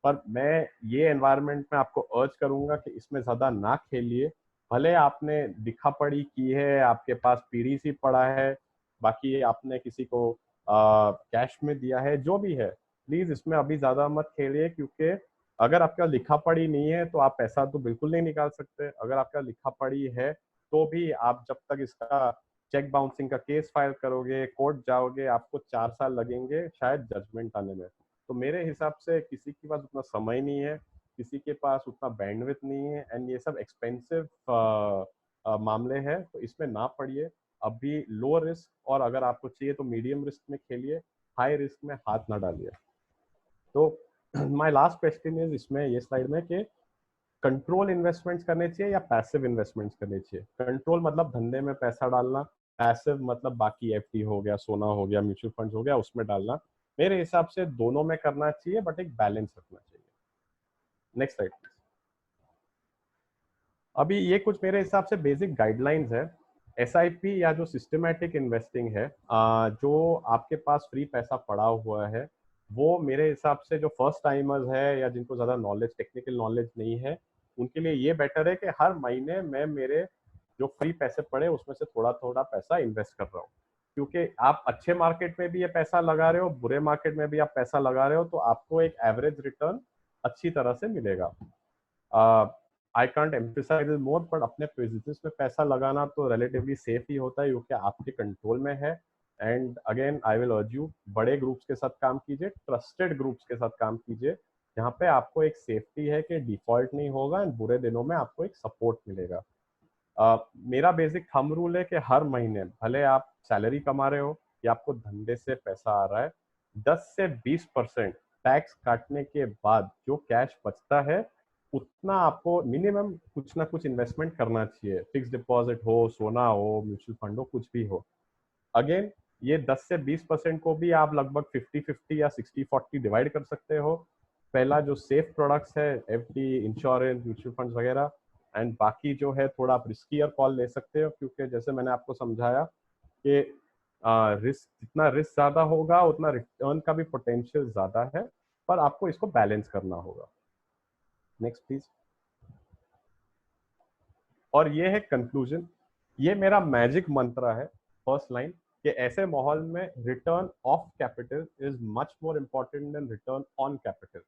पर मैं ये एनवायरनमेंट में आपको अर्ज करूंगा कि इसमें ज़्यादा ना खेलिए। भले आपने दिखा पड़ी की है, आपके पास पीढ़ी सी पड़ा है, बाकी आपने किसी को कैश में दिया है, जो भी है, प्लीज़ इसमें अभी ज़्यादा मत खेलिए। क्योंकि अगर आपका लिखा पढ़ी नहीं है तो आप पैसा तो बिल्कुल नहीं निकाल सकते। अगर आपका लिखा पढ़ी है तो भी आप जब तक इसका चेक बाउंसिंग का केस फाइल करोगे, कोर्ट जाओगे, आपको 4 साल लगेंगे शायद जजमेंट आने में। तो मेरे हिसाब से किसी के पास उतना समय नहीं है, किसी के पास उतना बैंडविड्थ नहीं है, एंड ये सब एक्सपेंसिव मामले हैं, तो इसमें ना पड़िए। अभी लो रिस्क, और अगर आपको चाहिए तो मीडियम रिस्क में खेलिए, हाई रिस्क में हाथ ना डालिए। तो माय लास्ट क्वेश्चन इज इसमें ये स्लाइड में कि कंट्रोल इन्वेस्टमेंट्स करने चाहिए या पैसिव इन्वेस्टमेंट्स करने चाहिए? कंट्रोल मतलब धंधे में पैसा डालना, पैसिव मतलब बाकी एफडी हो गया, सोना हो गया, म्यूचुअल फंड्स हो गया, उसमें डालना। मेरे हिसाब से दोनों में करना चाहिए, बट एक बैलेंस रखना चाहिए। Next slide. अभी ये कुछ मेरे हिसाब से बेसिक गाइडलाइंस है। एसआईपी या जो सिस्टमैटिक इन्वेस्टिंग है, जो आपके पास फ्री पैसा पड़ा हुआ है, वो मेरे हिसाब से जो फर्स्ट टाइमर्स है या जिनको ज़्यादा नॉलेज, टेक्निकल नॉलेज नहीं है, उनके लिए ये बेटर है कि हर महीने मैं मेरे जो फ्री पैसे पड़े उसमें से थोड़ा थोड़ा पैसा इन्वेस्ट कर रहा हूँ। क्योंकि आप अच्छे मार्केट में भी ये पैसा लगा रहे हो, बुरे मार्केट में भी आप पैसा लगा रहे हो, तो आपको एक एवरेज रिटर्न अच्छी तरह से मिलेगा। I can't emphasise more, but अपने बिजनेस में पैसा लगाना तो रिलेटिवली सेफ ही होता है, क्योंकि आपके कंट्रोल में है। And again I will urge you, बड़े ग्रुप्स के साथ काम कीजिए, ट्रस्टेड ग्रुप्स के साथ काम कीजिए, जहाँ पे आपको एक सेफ्टी है कि डिफॉल्ट नहीं होगा, एंड बुरे दिनों में आपको एक सपोर्ट मिलेगा। मेरा बेसिक थंब रूल है कि हर महीने, भले आप सैलरी कमा रहे हो या आपको धंधे से पैसा आ रहा है, 10 से 20% टैक्स काटने के बाद जो कैश बचता है, उतना आपको मिनिमम कुछ ना कुछ इन्वेस्टमेंट करना चाहिए। फिक्स डिपॉजिट हो, सोना हो, म्यूचुअल फंड हो, कुछ भी हो। अगेन, ये 10 से 20% को भी आप लगभग 50-50 या 60-40 डिवाइड कर सकते हो। पहला जो सेफ प्रोडक्ट्स है, एफडी, इंश्योरेंस, म्यूचुअल फंड्स वगैरह, एंड बाकी जो है थोड़ा आप रिस्कियर कॉल ले सकते हो, क्योंकि जैसे मैंने आपको समझाया कि रिस्क, जितना रिस्क ज्यादा होगा उतना रिटर्न का भी पोटेंशियल ज्यादा है, पर आपको इसको बैलेंस करना होगा। Next please. और ये है कंक्लूजन, ये मेरा मैजिक मंत्र है, फर्स्ट लाइन, कि ऐसे माहौल में return of capital is much more important then return on capital.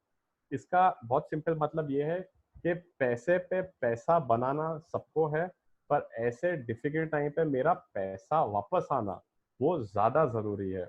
इसका बहुत सिंपल मतलब ये है कि पैसे पे पैसा बनाना सबको है, पर ऐसे डिफिकल्ट टाइम पे मेरा पैसा वापस आना वो ज्यादा जरूरी है।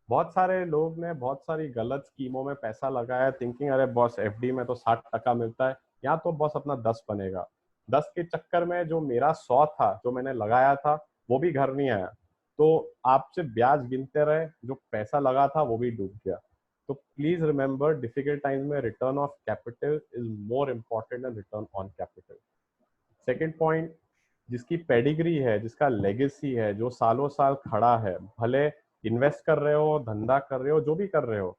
बहुत सारे लोग ने बहुत सारी गलत स्कीमों में पैसा लगाया, थिंकिंग अरे बॉस एफडी में तो 60% मिलता है, यहाँ तो बॉस अपना 10 बनेगा। 10 के चक्कर में जो मेरा 100 था जो मैंने लगाया था वो भी घर नहीं आया। तो आपसे ब्याज गिनते रहे, जो पैसा लगा था वो भी डूब गया। तो प्लीज रिमेंबर, डिफिकल्ट टाइम्स में return of capital is more important then return on capital. Second point, जिसकी पेडिग्री है, जिसका लेगेसी है, जो सालों साल खड़ा है, भले इन्वेस्ट कर रहे हो, धंधा कर रहे हो, जो भी कर रहे हो,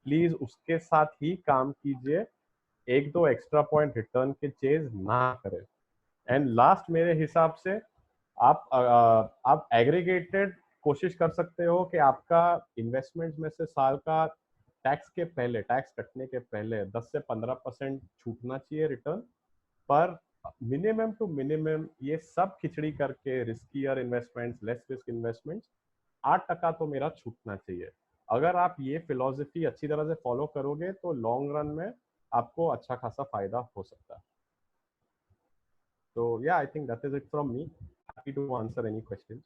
प्लीज उसके साथ ही काम कीजिए। एक दो एक्स्ट्रा पॉइंट रिटर्न के चेज ना करें। एंड लास्ट मेरे हिसाब से आप एग्रीगेटेड कोशिश कर सकते हो कि आपका इन्वेस्टमेंट में से साल का टैक्स के पहले, टैक्स कटने के पहले 10 से 15% छूटना चाहिए रिटर्न पर। मिनिमम टू मिनिमम ये सब खिचड़ी करके riskier investments, less risk investments, 8% तो मेरा छूटना चाहिए। अगर आप ये फिलॉसफी अच्छी तरह से फॉलो करोगे तो लॉन्ग रन में आपको अच्छा खासा फायदा हो सकता है। तो या I think that is it from me. Happy to answer any questions.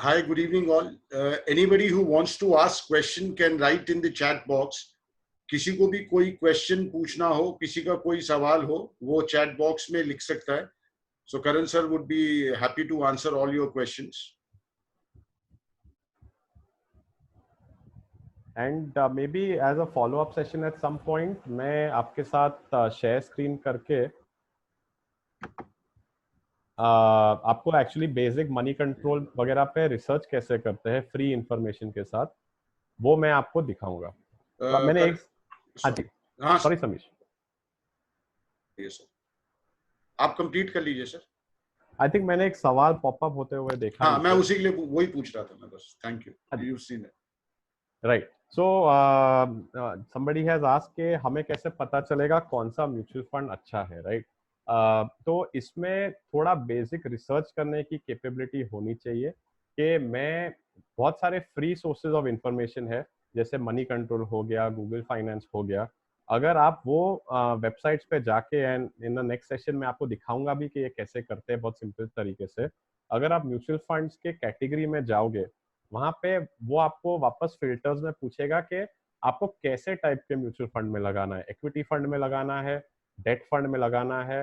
Hi, good evening all. Anybody who wants to ask question can write in the chat box. किसी को भी कोई क्वेश्चन पूछना हो, किसी का कोई सवाल हो, वो चैट बॉक्स में लिख सकता है. So Karan sir would be happy to answer all your questions. And maybe as a follow up session at some point मैं आपके साथ शेयर स्क्रीन करके आपको एक्चुअली बेसिक मनी कंट्रोल वगैरह पे रिसर्च कैसे करते हैं फ्री इंफॉर्मेशन के साथ, वो मैं आपको दिखाऊंगा। मैंने एक, हाँ जी, सॉरी समीश, सर आप कंप्लीट कर लीजिए सर। आई थिंक मैंने एक सवाल पॉपअप होते हुए देखा। हाँ, मैं उसी के लिए वही पूछ रहा था मैं बस। Thank you, you seen it right. So somebody has asked कि हमें कैसे पता चलेगा कौन सा म्यूचुअल फंड अच्छा है, राइट? तो इसमें थोड़ा बेसिक रिसर्च करने की कैपेबिलिटी होनी चाहिए कि मैं, बहुत सारे फ्री सोर्सेज ऑफ इंफॉर्मेशन है, जैसे मनी कंट्रोल हो गया, गूगल फाइनेंस हो गया। अगर आप वो वेबसाइट्स पे जाके, and in the next session में आपको दिखाऊंगा भी कि ये कैसे करते हैं बहुत सिंपल तरीके से। अगर आप म्यूचुअल फंड्स के कैटेगरी में जाओगे, वहां पे वो आपको वापस फिल्टर्स में पूछेगा कि आपको कैसे टाइप के म्यूचुअल फंड में लगाना है, इक्विटी फंड में लगाना है, डेट फंड में लगाना है,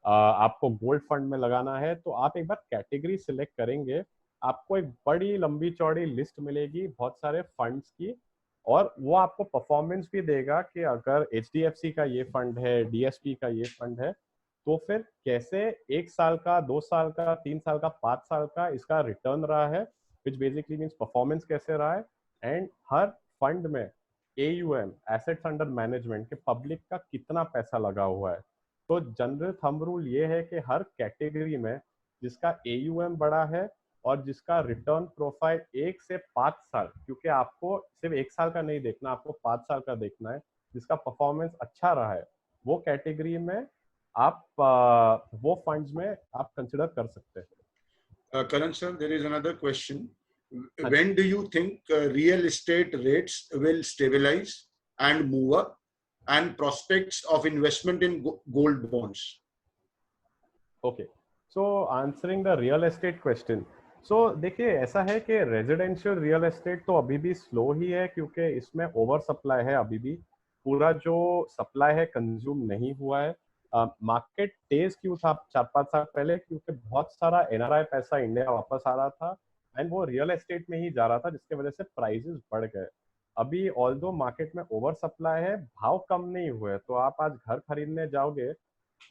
आपको गोल्ड फंड में लगाना है। तो आप एक बार कैटेगरी सिलेक्ट करेंगे, आपको एक बड़ी लंबी चौड़ी लिस्ट मिलेगी बहुत सारे फंड्स की, और वो आपको परफॉर्मेंस भी देगा कि अगर HDFC का ये फंड है, DSP का ये फंड है, तो फिर कैसे 1 साल का, 2 साल का, 3 साल का, 5 साल का इसका रिटर्न रहा है, which basically means परफॉर्मेंस कैसे रहा है, एंड हर फंड में AUM, एसेट्स अंडर मैनेजमेंट के पब्लिक का कितना पैसा लगा हुआ है। तो जनरल थंब रूल ये है कि हर कैटेगरी में जिसका AUM बड़ा है और जिसका रिटर्न प्रोफाइल 1 से 5 साल, क्योंकि आपको सिर्फ 1 साल का नहीं देखना, आपको 5 साल का देखना है, जिसका परफॉर्मेंस अच्छा रहा है, वो कैटेगरी में आप वो फंड्स में आप कंसिडर कर सकते हैं। Karan sir, there is another question. When do you think real estate rates will stabilize and move up, and prospects of investment in gold bonds? Okay, so answering the real estate question. So देखिए, ऐसा है कि residential real estate तो अभी भी slow ही है, क्योंकि इसमें ओवर सप्लाई है, अभी भी पूरा जो सप्लाई है कंज्यूम नहीं हुआ है। मार्केट तेज क्यों था 4-5 साल पहले? क्योंकि बहुत सारा NRI पैसा इंडिया वापस आ रहा था, एंड वो रियल एस्टेट में ही जा रहा था, जिसकी वजह से प्राइसेस बढ़ गए। अभी ऑल्दो मार्केट में ओवर सप्लाई है, भाव कम नहीं हुए, तो आप आज घर खरीदने जाओगे,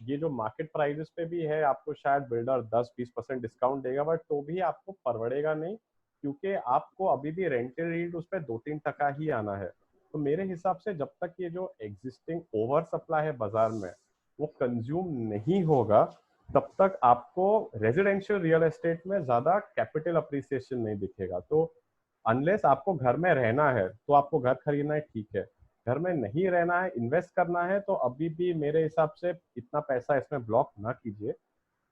ये जो मार्केट प्राइसेस पे भी है, आपको शायद बिल्डर 10-20% डिस्काउंट देगा, बट तो भी आपको परवड़ेगा नहीं, क्योंकि आपको अभी भी रेंटल रीट उस पर 2-3% ही आना है। तो मेरे हिसाब से जब तक ये जो एग्जिस्टिंग ओवर सप्लाई है बाजार में वो कंज्यूम नहीं होगा, तब तक आपको रेजिडेंशियल रियल एस्टेट में ज्यादा कैपिटल अप्रिसिएशन नहीं दिखेगा। तो अनलेस आपको घर में रहना है तो आपको घर खरीदना है, ठीक है। घर में नहीं रहना है, इन्वेस्ट करना है, तो अभी भी मेरे हिसाब से इतना पैसा इसमें ब्लॉक ना कीजिए।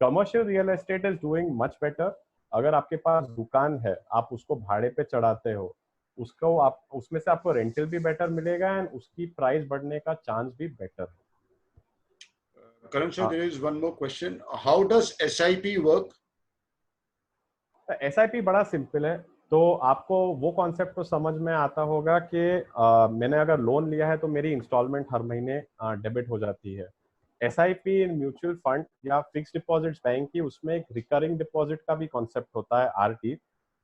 Commercial real estate is doing much better. अगर आपके पास दुकान है, आप उसको भाड़े पे चढ़ाते हो, उसको आप उसमें से आपको रेंटल भी बेटर मिलेगा एंड उसकी प्राइस बढ़ने का चांस भी बेटर है। Karan sir, there is one more question. How does SIP work? SIP बड़ा सिंपल है। तो आपको वो कॉन्सेप्ट तो समझ में आता होगा कि मैंने अगर लोन लिया है तो मेरी इंस्टॉलमेंट हर महीने डेबिट हो जाती है। SIP इन म्यूचुअल फंड या फिक्स डिपॉजिट्स बैंक की, उसमें एक रिकरिंग डिपॉजिट का भी कॉन्सेप्ट होता है, RT।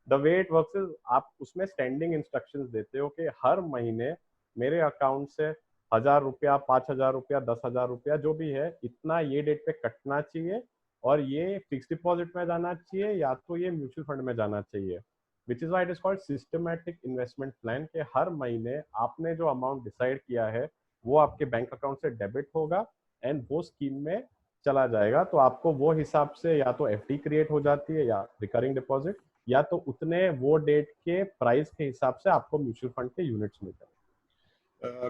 The way it works is, आप उसमें स्टैंडिंग इंस्ट्रक्शंस देते हो कि हर महीने मेरे अकाउंट से 1,000 रुपया, 5,000 रुपया, 10,000 रुपया जो भी है, इतना ये डेट पे कटना चाहिए, और ये फिक्स डिपॉजिट में जाना चाहिए या तो ये म्यूचुअल फंड में जाना चाहिए। Which is why it is called systematic investment plan, के हर महीने आपने जो अमाउंट डिसाइड किया है वो आपके बैंक अकाउंट से डेबिट होगा एंड वो स्कीम में चला जाएगा। तो आपको वो हिसाब से या तो FD क्रिएट हो जाती है या रिकरिंग डिपॉजिट, या तो उतने वो डेट के प्राइस के हिसाब से आपको म्यूचुअल फंड के यूनिट्स मिलते हैं।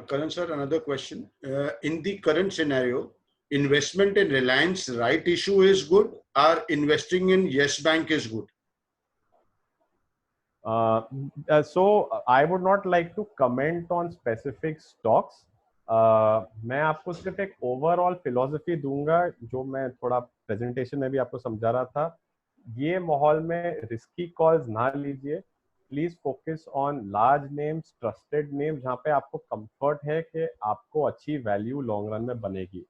Karan sir, another question. In the current scenario, investment in Reliance right issue is good, or investing in Yes Bank is good? So I would not like to comment on specific stocks. मैं आपको सिर्फ एक overall philosophy दूंगा, जो मैं थोड़ा presentation में भी आपको समझा रहा था। ये माहौल में रिस्की कॉल्स ना लीजिए। Please focus on large names, trusted name, जहाँ पे आपको कंफर्ट है कि आपको अच्छी वैल्यू लॉन्ग रन में बनेगी।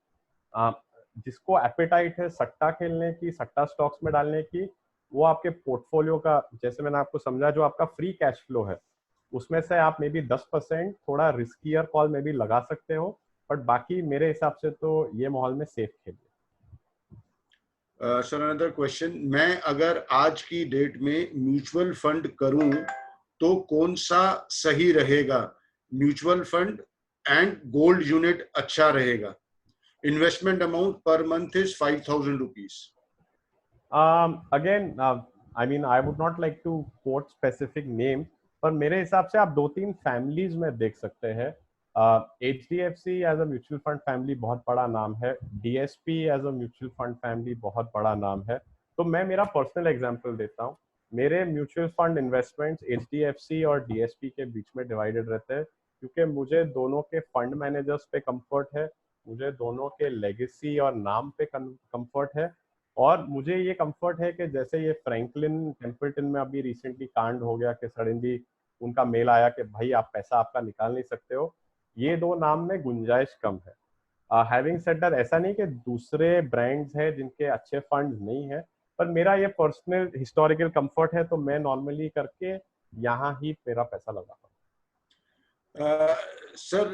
जिसको एपेटाइट है सट्टा खेलने की, सट्टा स्टॉक्स में डालने की, वो आपके पोर्टफोलियो का, जैसे मैंने आपको समझा, जो आपका फ्री कैश फ्लो है उसमें से आप मे बी 10% थोड़ा रिस्कियर कॉल में भी लगा सकते हो, बट बाकी मेरे हिसाब से तो ये माहौल में सेफ खेलिए। सर अनदर क्वेश्चन, मैं अगर आज की डेट में म्यूचुअल फंड करूं तो कौन सा सही रहेगा? Mutual fund and gold unit अच्छा रहेगा? Investment amount per month is 5,000 rupees. Again I mean I would not like to quote specific name, पर मेरे हिसाब से आप 2-3 फैमिलीज में देख सकते हैं। HDFC as a mutual fund family बहुत बड़ा नाम है, DSP as a mutual fund family बहुत बड़ा नाम है। तो मैं मेरा पर्सनल एग्जांपल देता हूँ। मेरे म्यूचुअल फंड इन्वेस्टमेंट्स HDFC और DSP के बीच में डिवाइडेड रहते हैं, क्योंकि मुझे दोनों के फंड मैनेजर्स पे कंफर्ट है, मुझे दोनों के लेगेसी और नाम पे कंफर्ट है, और मुझे ये कंफर्ट है कि जैसे ये फ्रैंकलिन टेम्पल्टन में अभी रिसेंटली कांड हो गया कि सडनली उनका मेल आया कि भाई आप पैसा आपका निकाल नहीं सकते हो, ये दो नाम में गुंजाइश कम है। हैविंग सेड दैट, ऐसा नहीं कि दूसरे ब्रांड्स हैं जिनके अच्छे फंड्स नहीं है, पर मेरा ये पर्सनल हिस्टोरिकल कंफर्ट है, तो मैं नॉर्मली करके यहाँ ही मेरा पैसा लगाता हूँ। Sir,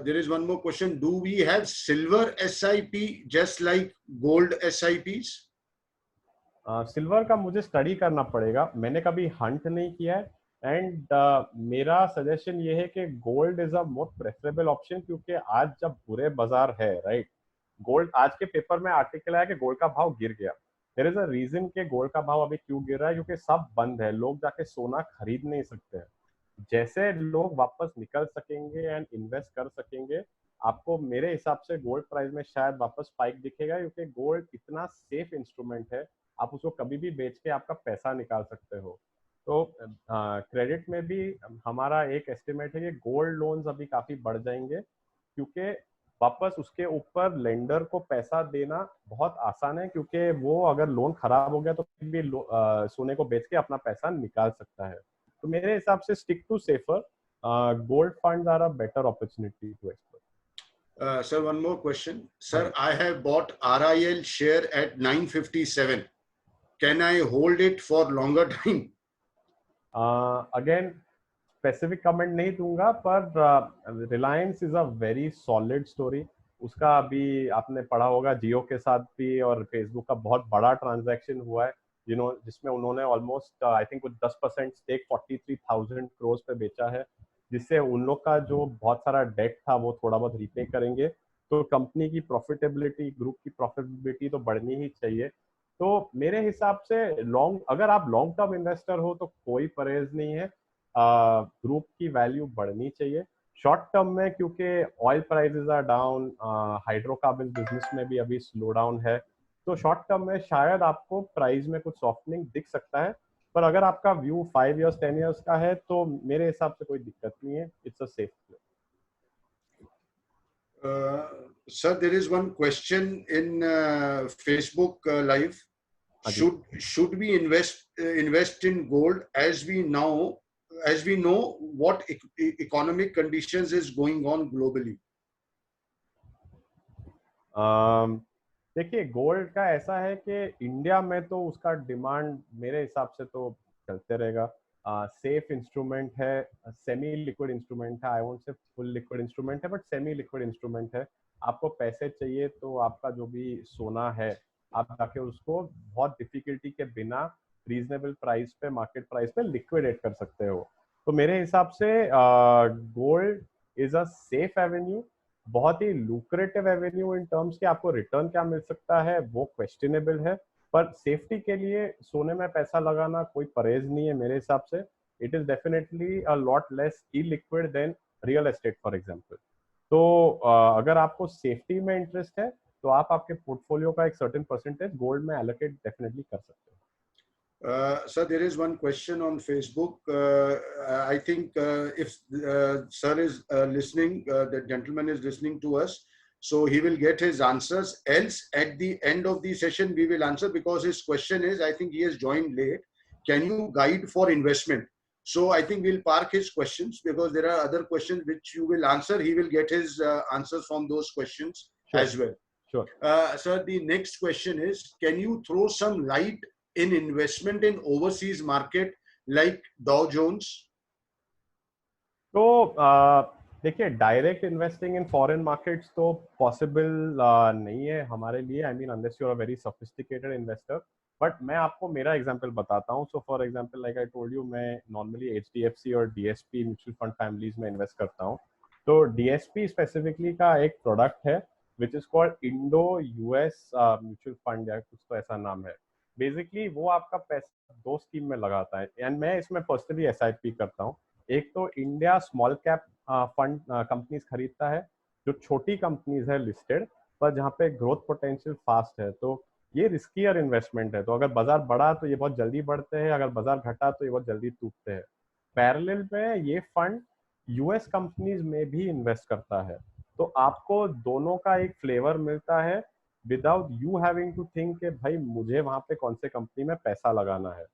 there is one more question. Do we have silver SIP just like gold SIPs? Silver का मुझे स्टडी करना पड़ेगा, मैंने कभी हंट नहीं किया है। एंड मेरा सजेशन ये है कि gold is a more preferable option, क्योंकि आज जब बुरे बाजार है, राइट, गोल्ड, आज के पेपर में आर्टिकल आया कि गोल्ड का भाव गिर गया। देयर इज अ रीजन कि गोल्ड का भाव अभी क्यों गिर रहा है, क्योंकि सब बंद है, लोग जाके सोना खरीद नहीं सकते हैं। जैसे लोग वापस निकल सकेंगे एंड इन्वेस्ट कर सकेंगे, आपको मेरे हिसाब से गोल्ड प्राइस में शायद वापस स्पाइक दिखेगा, क्योंकि गोल्ड इतना सेफ इंस्ट्रूमेंट है, आप उसको कभी भी बेच के आपका पैसा निकाल सकते हो। तो क्रेडिट में भी हमारा एक एस्टिमेट है कि गोल्ड लोन्स अभी काफी बढ़ जाएंगे, क्योंकि वापस उसके ऊपर लेंडर को पैसा देना बहुत आसान है, क्योंकि वो अगर लोन खराब हो गया तो फिर भी सोने को बेच के अपना पैसा निकाल सकता है। तो मेरे हिसाब से stick to safer, gold funds are a better opportunity to explore. Sir, one more question. Sir, I have bought RIL share at 957. Can I hold it for longer time? Again, specific comment नहीं दूंगा, पर Reliance is a very solid story. उसका अभी आपने पढ़ा होगा जियो के साथ भी और फेसबुक का बहुत बड़ा ट्रांजैक्शन हुआ है, जिसमें उन्होंने ऑलमोस्ट आई थिंक कुछ 10% स्टेक 43,000 करोड़ पे बेचा है, जिससे उन लोग का जो बहुत सारा डेट था वो थोड़ा बहुत रीपे करेंगे। तो कंपनी की प्रॉफिटेबिलिटी, ग्रुप की प्रॉफिटेबिलिटी तो बढ़नी ही चाहिए। तो मेरे हिसाब से अगर आप लॉन्ग टर्म इन्वेस्टर हो तो कोई परहेज नहीं है, ग्रुप की वैल्यू बढ़नी चाहिए। शॉर्ट टर्म में क्योंकि oil prices are down, hydrocarbon business में भी अभी स्लो डाउन है, तो शॉर्ट टर्म में शायद आपको प्राइस में कुछ सॉफ्टनिंग दिख सकता है। पर अगर आपका व्यू 5 इयर्स 10 इयर्स का है तो मेरे हिसाब से कोई दिक्कत नहीं है, it's a safe play. Sir, there is one question in Facebook Live. Should we invest in gold as we know what economic conditions is going on globally? देखिए, गोल्ड का ऐसा है कि इंडिया में तो उसका डिमांड मेरे हिसाब से तो चलते रहेगा। सेफ इंस्ट्रूमेंट है, सेमी लिक्विड इंस्ट्रूमेंट है, I won't say full liquid instrument है बट सेमी लिक्विड इंस्ट्रूमेंट है। आपको पैसे चाहिए तो आपका जो भी सोना है आप जाके उसको बहुत डिफिकल्टी के बिना रीजनेबल प्राइस पे, मार्केट प्राइस पे लिक्विडेट कर सकते हो। तो मेरे हिसाब से gold is a safe Avenue, बहुत ही लुक्रेटिव एवेन्यू इन टर्म्स के आपको रिटर्न क्या मिल सकता है वो क्वेश्चनेबल है। पर सेफ्टी के लिए सोने में पैसा लगाना कोई परहेज नहीं है मेरे हिसाब से। It is definitely a lot less illiquid than real estate for example. तो अगर आपको सेफ्टी में इंटरेस्ट है तो आप आपके पोर्टफोलियो का एक सर्टेन परसेंटेज गोल्ड में एलोकेट डेफिनेटली कर सकते हो। Sir, there is one question on Facebook. I think if sir is listening, the gentleman is listening to us, so he will get his answers. Else, at the end of the session, we will answer because his question is, I think he has joined late. Can you guide for investment? So I think we'll park his questions because there are other questions which you will answer. He will get his answers from those questions as well. Sure. Sir, the next question is, can you throw some light in investment in overseas market like Dow Jones? तो देखिए, direct investing in foreign markets तो possible नहीं है हमारे लिए, I mean unless you are a very sophisticated investor. But मैं आपको मेरा एग्जांपल बताता हूँ। So for example like I told you, मैं नॉर्मली HDFC और DSP म्यूचुअल फंड फैमिलीज में इन्वेस्ट करता हूँ। तो DSP स्पेसिफिकली का एक प्रोडक्ट है which is called Indo US mutual fund या कुछ तो ऐसा नाम है। बेसिकली वो आपका पैसा 2 स्कीम में लगाता है एंड मैं इसमें पर्सनली SIP करता हूँ। एक तो India small cap fund companies खरीदता है, जो छोटी कंपनीज है लिस्टेड पर जहाँ पे ग्रोथ पोटेंशियल फास्ट है। तो ये रिस्कियर इन्वेस्टमेंट है। तो अगर बाजार बढ़ा तो ये बहुत जल्दी बढ़ते हैं, अगर बाजार घटा तो ये बहुत जल्दी टूटते हैं। पैरेलल में ये फंड US कंपनीज में भी इन्वेस्ट करता है। तो आपको दोनों का एक फ्लेवर मिलता है without you having to think कि भाई मुझे वहां पे कौन से कंपनी में पैसा लगाना है।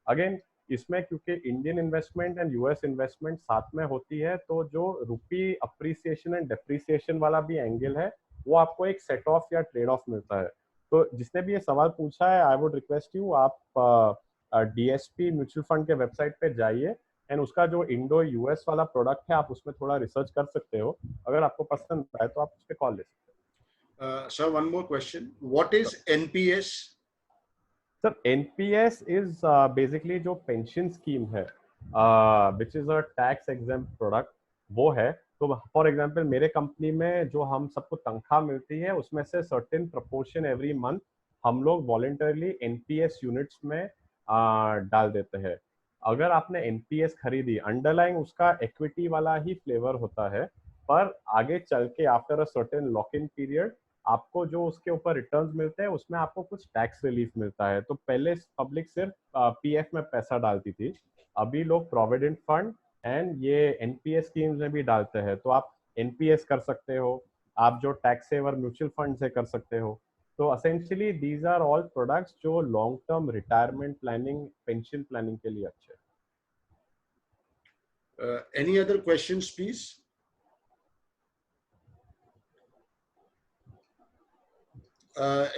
अगेन इसमें क्योंकि Indian investment and US investment साथ में होती है, तो जो रुपी अप्रिसिएशन एंड डेप्रिसिएशन वाला भी एंगल है वो आपको एक सेट ऑफ या ट्रेड ऑफ मिलता है। तो जिसने भी ये सवाल पूछा है, आई वुड रिक्वेस्ट यू, आप DSP म्यूचुअल फंड के वेबसाइट पे जाइए एंड उसका जो इंडो US वाला प्रोडक्ट है आप उसमें थोड़ा रिसर्च कर सकते हो। अगर आपको पसंद आए तो आप उस पर कॉल ले सकते हो। Sir, one more question. What is NPS? Sir, NPS is basically जो पेंशन स्कीम है which is a tax exempt product, वो है। तो फॉर एग्जांपल मेरे कंपनी में जो हम सबको तनख्वाह मिलती है उसमें से सर्टेन प्रपोर्शन एवरी मंथ हम लोग वॉलेंटरली NPS यूनिट्स में डाल देते हैं। अगर आपने NPS खरीदी, अंडरलाइंग उसका इक्विटी वाला ही फ्लेवर होता है, पर आगे चल के after a certain lock in period आपको जो उसके ऊपर रिटर्न्स मिलते हैं उसमें आपको कुछ टैक्स रिलीफ मिलता है। तो पहले पब्लिक सिर्फ PF में पैसा डालती थी, अभी लोग प्रोविडेंट फंड एंड ये NPS स्कीम्स में भी डालते हैं। तो आप NPS कर सकते हो, आप जो टैक्स सेवर म्यूचुअल फंड से कर सकते हो। तो essentially these are all products जो long term retirement planning, pension planning के लिए अच्छे हैं। Any other questions, please?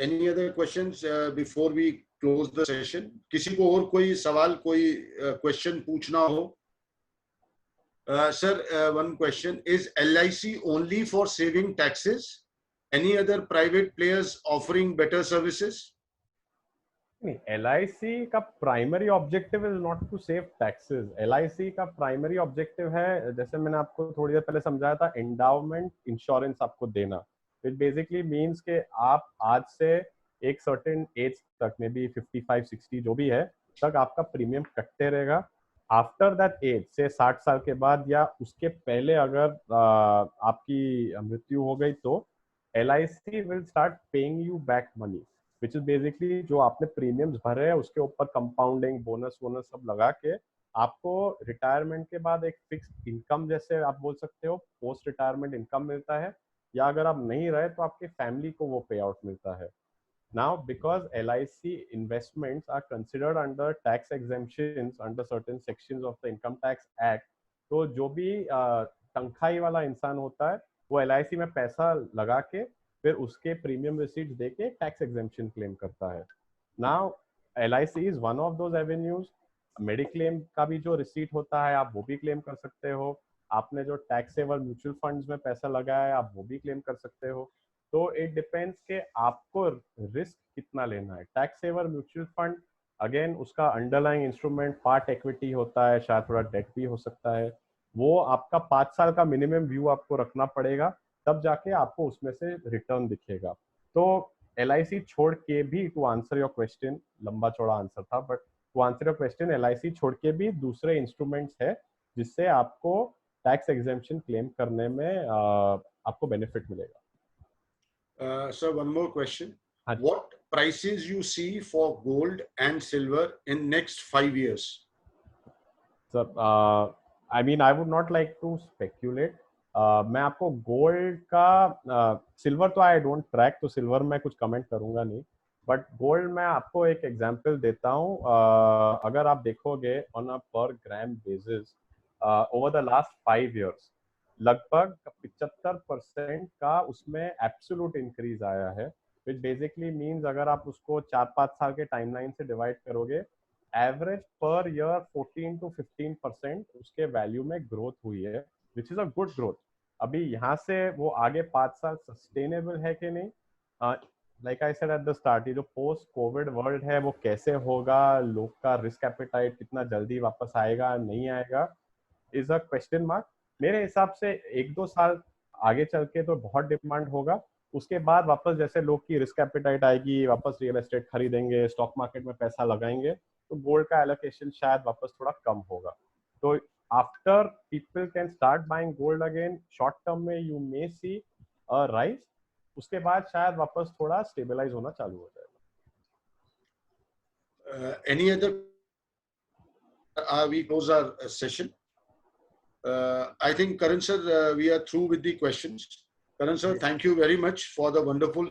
Any other questions before we close the session? किसी को और कोई सवाल, कोई क्वेश्चन पूछना हो? Sir, one question: is LIC only for saving taxes? Any other private players offering better services? नहीं, LIC का primary objective is not to save taxes. LIC का प्राइमरी ऑब्जेक्टिव है, जैसे मैंने आपको थोड़ी देर पहले समझाया था, एंडाउमेंट इंश्योरेंस आपको देना। इट बेसिकली मीन्स के आप आज से एक सर्टेन एज तक, मे बी 55-60 जो भी है, तक आपका प्रीमियम कटते रहेगा। आफ्टर दैट एज से 60 साल के बाद या उसके पहले अगर आपकी मृत्यु हो गई तो LIC will start paying you back money, which is basically जो आपने प्रीमियम्स भरे हैं उसके ऊपर कंपाउंडिंग बोनस वोनस सब लगा के आपको रिटायरमेंट के बाद एक फिक्स इनकम, जैसे आप बोल सकते हो पोस्ट रिटायरमेंट इनकम मिलता है, या अगर आप नहीं रहे तो आपके फैमिली को वो पे आउट मिलता है। Now because LIC investments are considered under tax exemptions under certain sections of the income tax act, तो जो भी तनख्वाही वाला इंसान होता है वो LIC में पैसा लगा के फिर उसके प्रीमियम रिसीट्स देके टैक्स एग्जेम्पशन क्लेम करता है। Now LIC is one of those avenues. Mediclaim का भी जो रिसीट होता है आप वो भी क्लेम कर सकते हो। आपने जो टैक्स सेवर म्यूचुअल फंड्स में पैसा लगाया है आप वो भी क्लेम कर सकते हो। तो इट डिपेंड्स के आपको रिस्क कितना लेना है। Tax saver mutual fund again उसका अंडरलाइंग इंस्ट्रूमेंट पार्ट इक्विटी होता है, शायद थोड़ा डेट भी हो सकता है। वो आपका 5 साल का मिनिमम व्यू आपको रखना पड़ेगा, तब जाके आपको उसमें से रिटर्न दिखेगा। तो LIC छोड़ के भी, टू आंसर योर क्वेश्चन, लंबा चौड़ा आंसर था but to answer your question, LIC छोड़ के भी दूसरे इंस्ट्रूमेंट्स है जिससे आपको टैक्स एग्जेम्पशन क्लेम करने में आपको बेनिफिट मिलेगा। Sir, one more question. हाँ, What prices you see for gold and silver in next 5 years? Sir I mean I would not like to speculate. मैं आपको गोल्ड का, सिल्वर तो आई डोंट ट्रैक, तो सिल्वर में कुछ comment करूंगा नहीं, बट गोल्ड में आपको एक एग्जांपल देता हूँ। अगर आप देखोगे on a per gram basis over the last 5 years लगभग 75% का उसमें एब्सोल्यूट इंक्रीज आया है, विच बेसिकली मीन्स अगर आप उसको 4-5 साल के टाइमलाइन से डिवाइड करोगे, एवरेज पर ईयर 14 to 15% उसके वैल्यू में ग्रोथ हुई है, which is a good growth. अभी यहाँ से वो आगे 5 साल सस्टेनेबल है कि नहीं, like I said at the start, ये जो पोस्ट कोविड वर्ल्ड है वो कैसे होगा, लोग का रिस्क एपेटाइट कितना जल्दी वापस आएगा नहीं आएगा, इज अ क्वेश्चन मार्क। मेरे हिसाब से 1-2 साल आगे चल के तो बहुत डिमांड होगा, उसके बाद वापस जैसे लोग की रिस्क एपेटाइट आएगी, वापस रियल एस्टेट खरीदेंगे, स्टॉक मार्केट में पैसा लगाएंगे, तो गोल्ड का एलोकेशन शायद वापस थोड़ा कम होगा। तो after people can start buying gold again, short term में you may see a rise, उसके बाद शायद वापस थोड़ा स्टेबलाइज होना चालू हो जाएगा। Any other? We close our session. I think Karan sir, we are through with the questions. Karan sir, thank you very much for the wonderful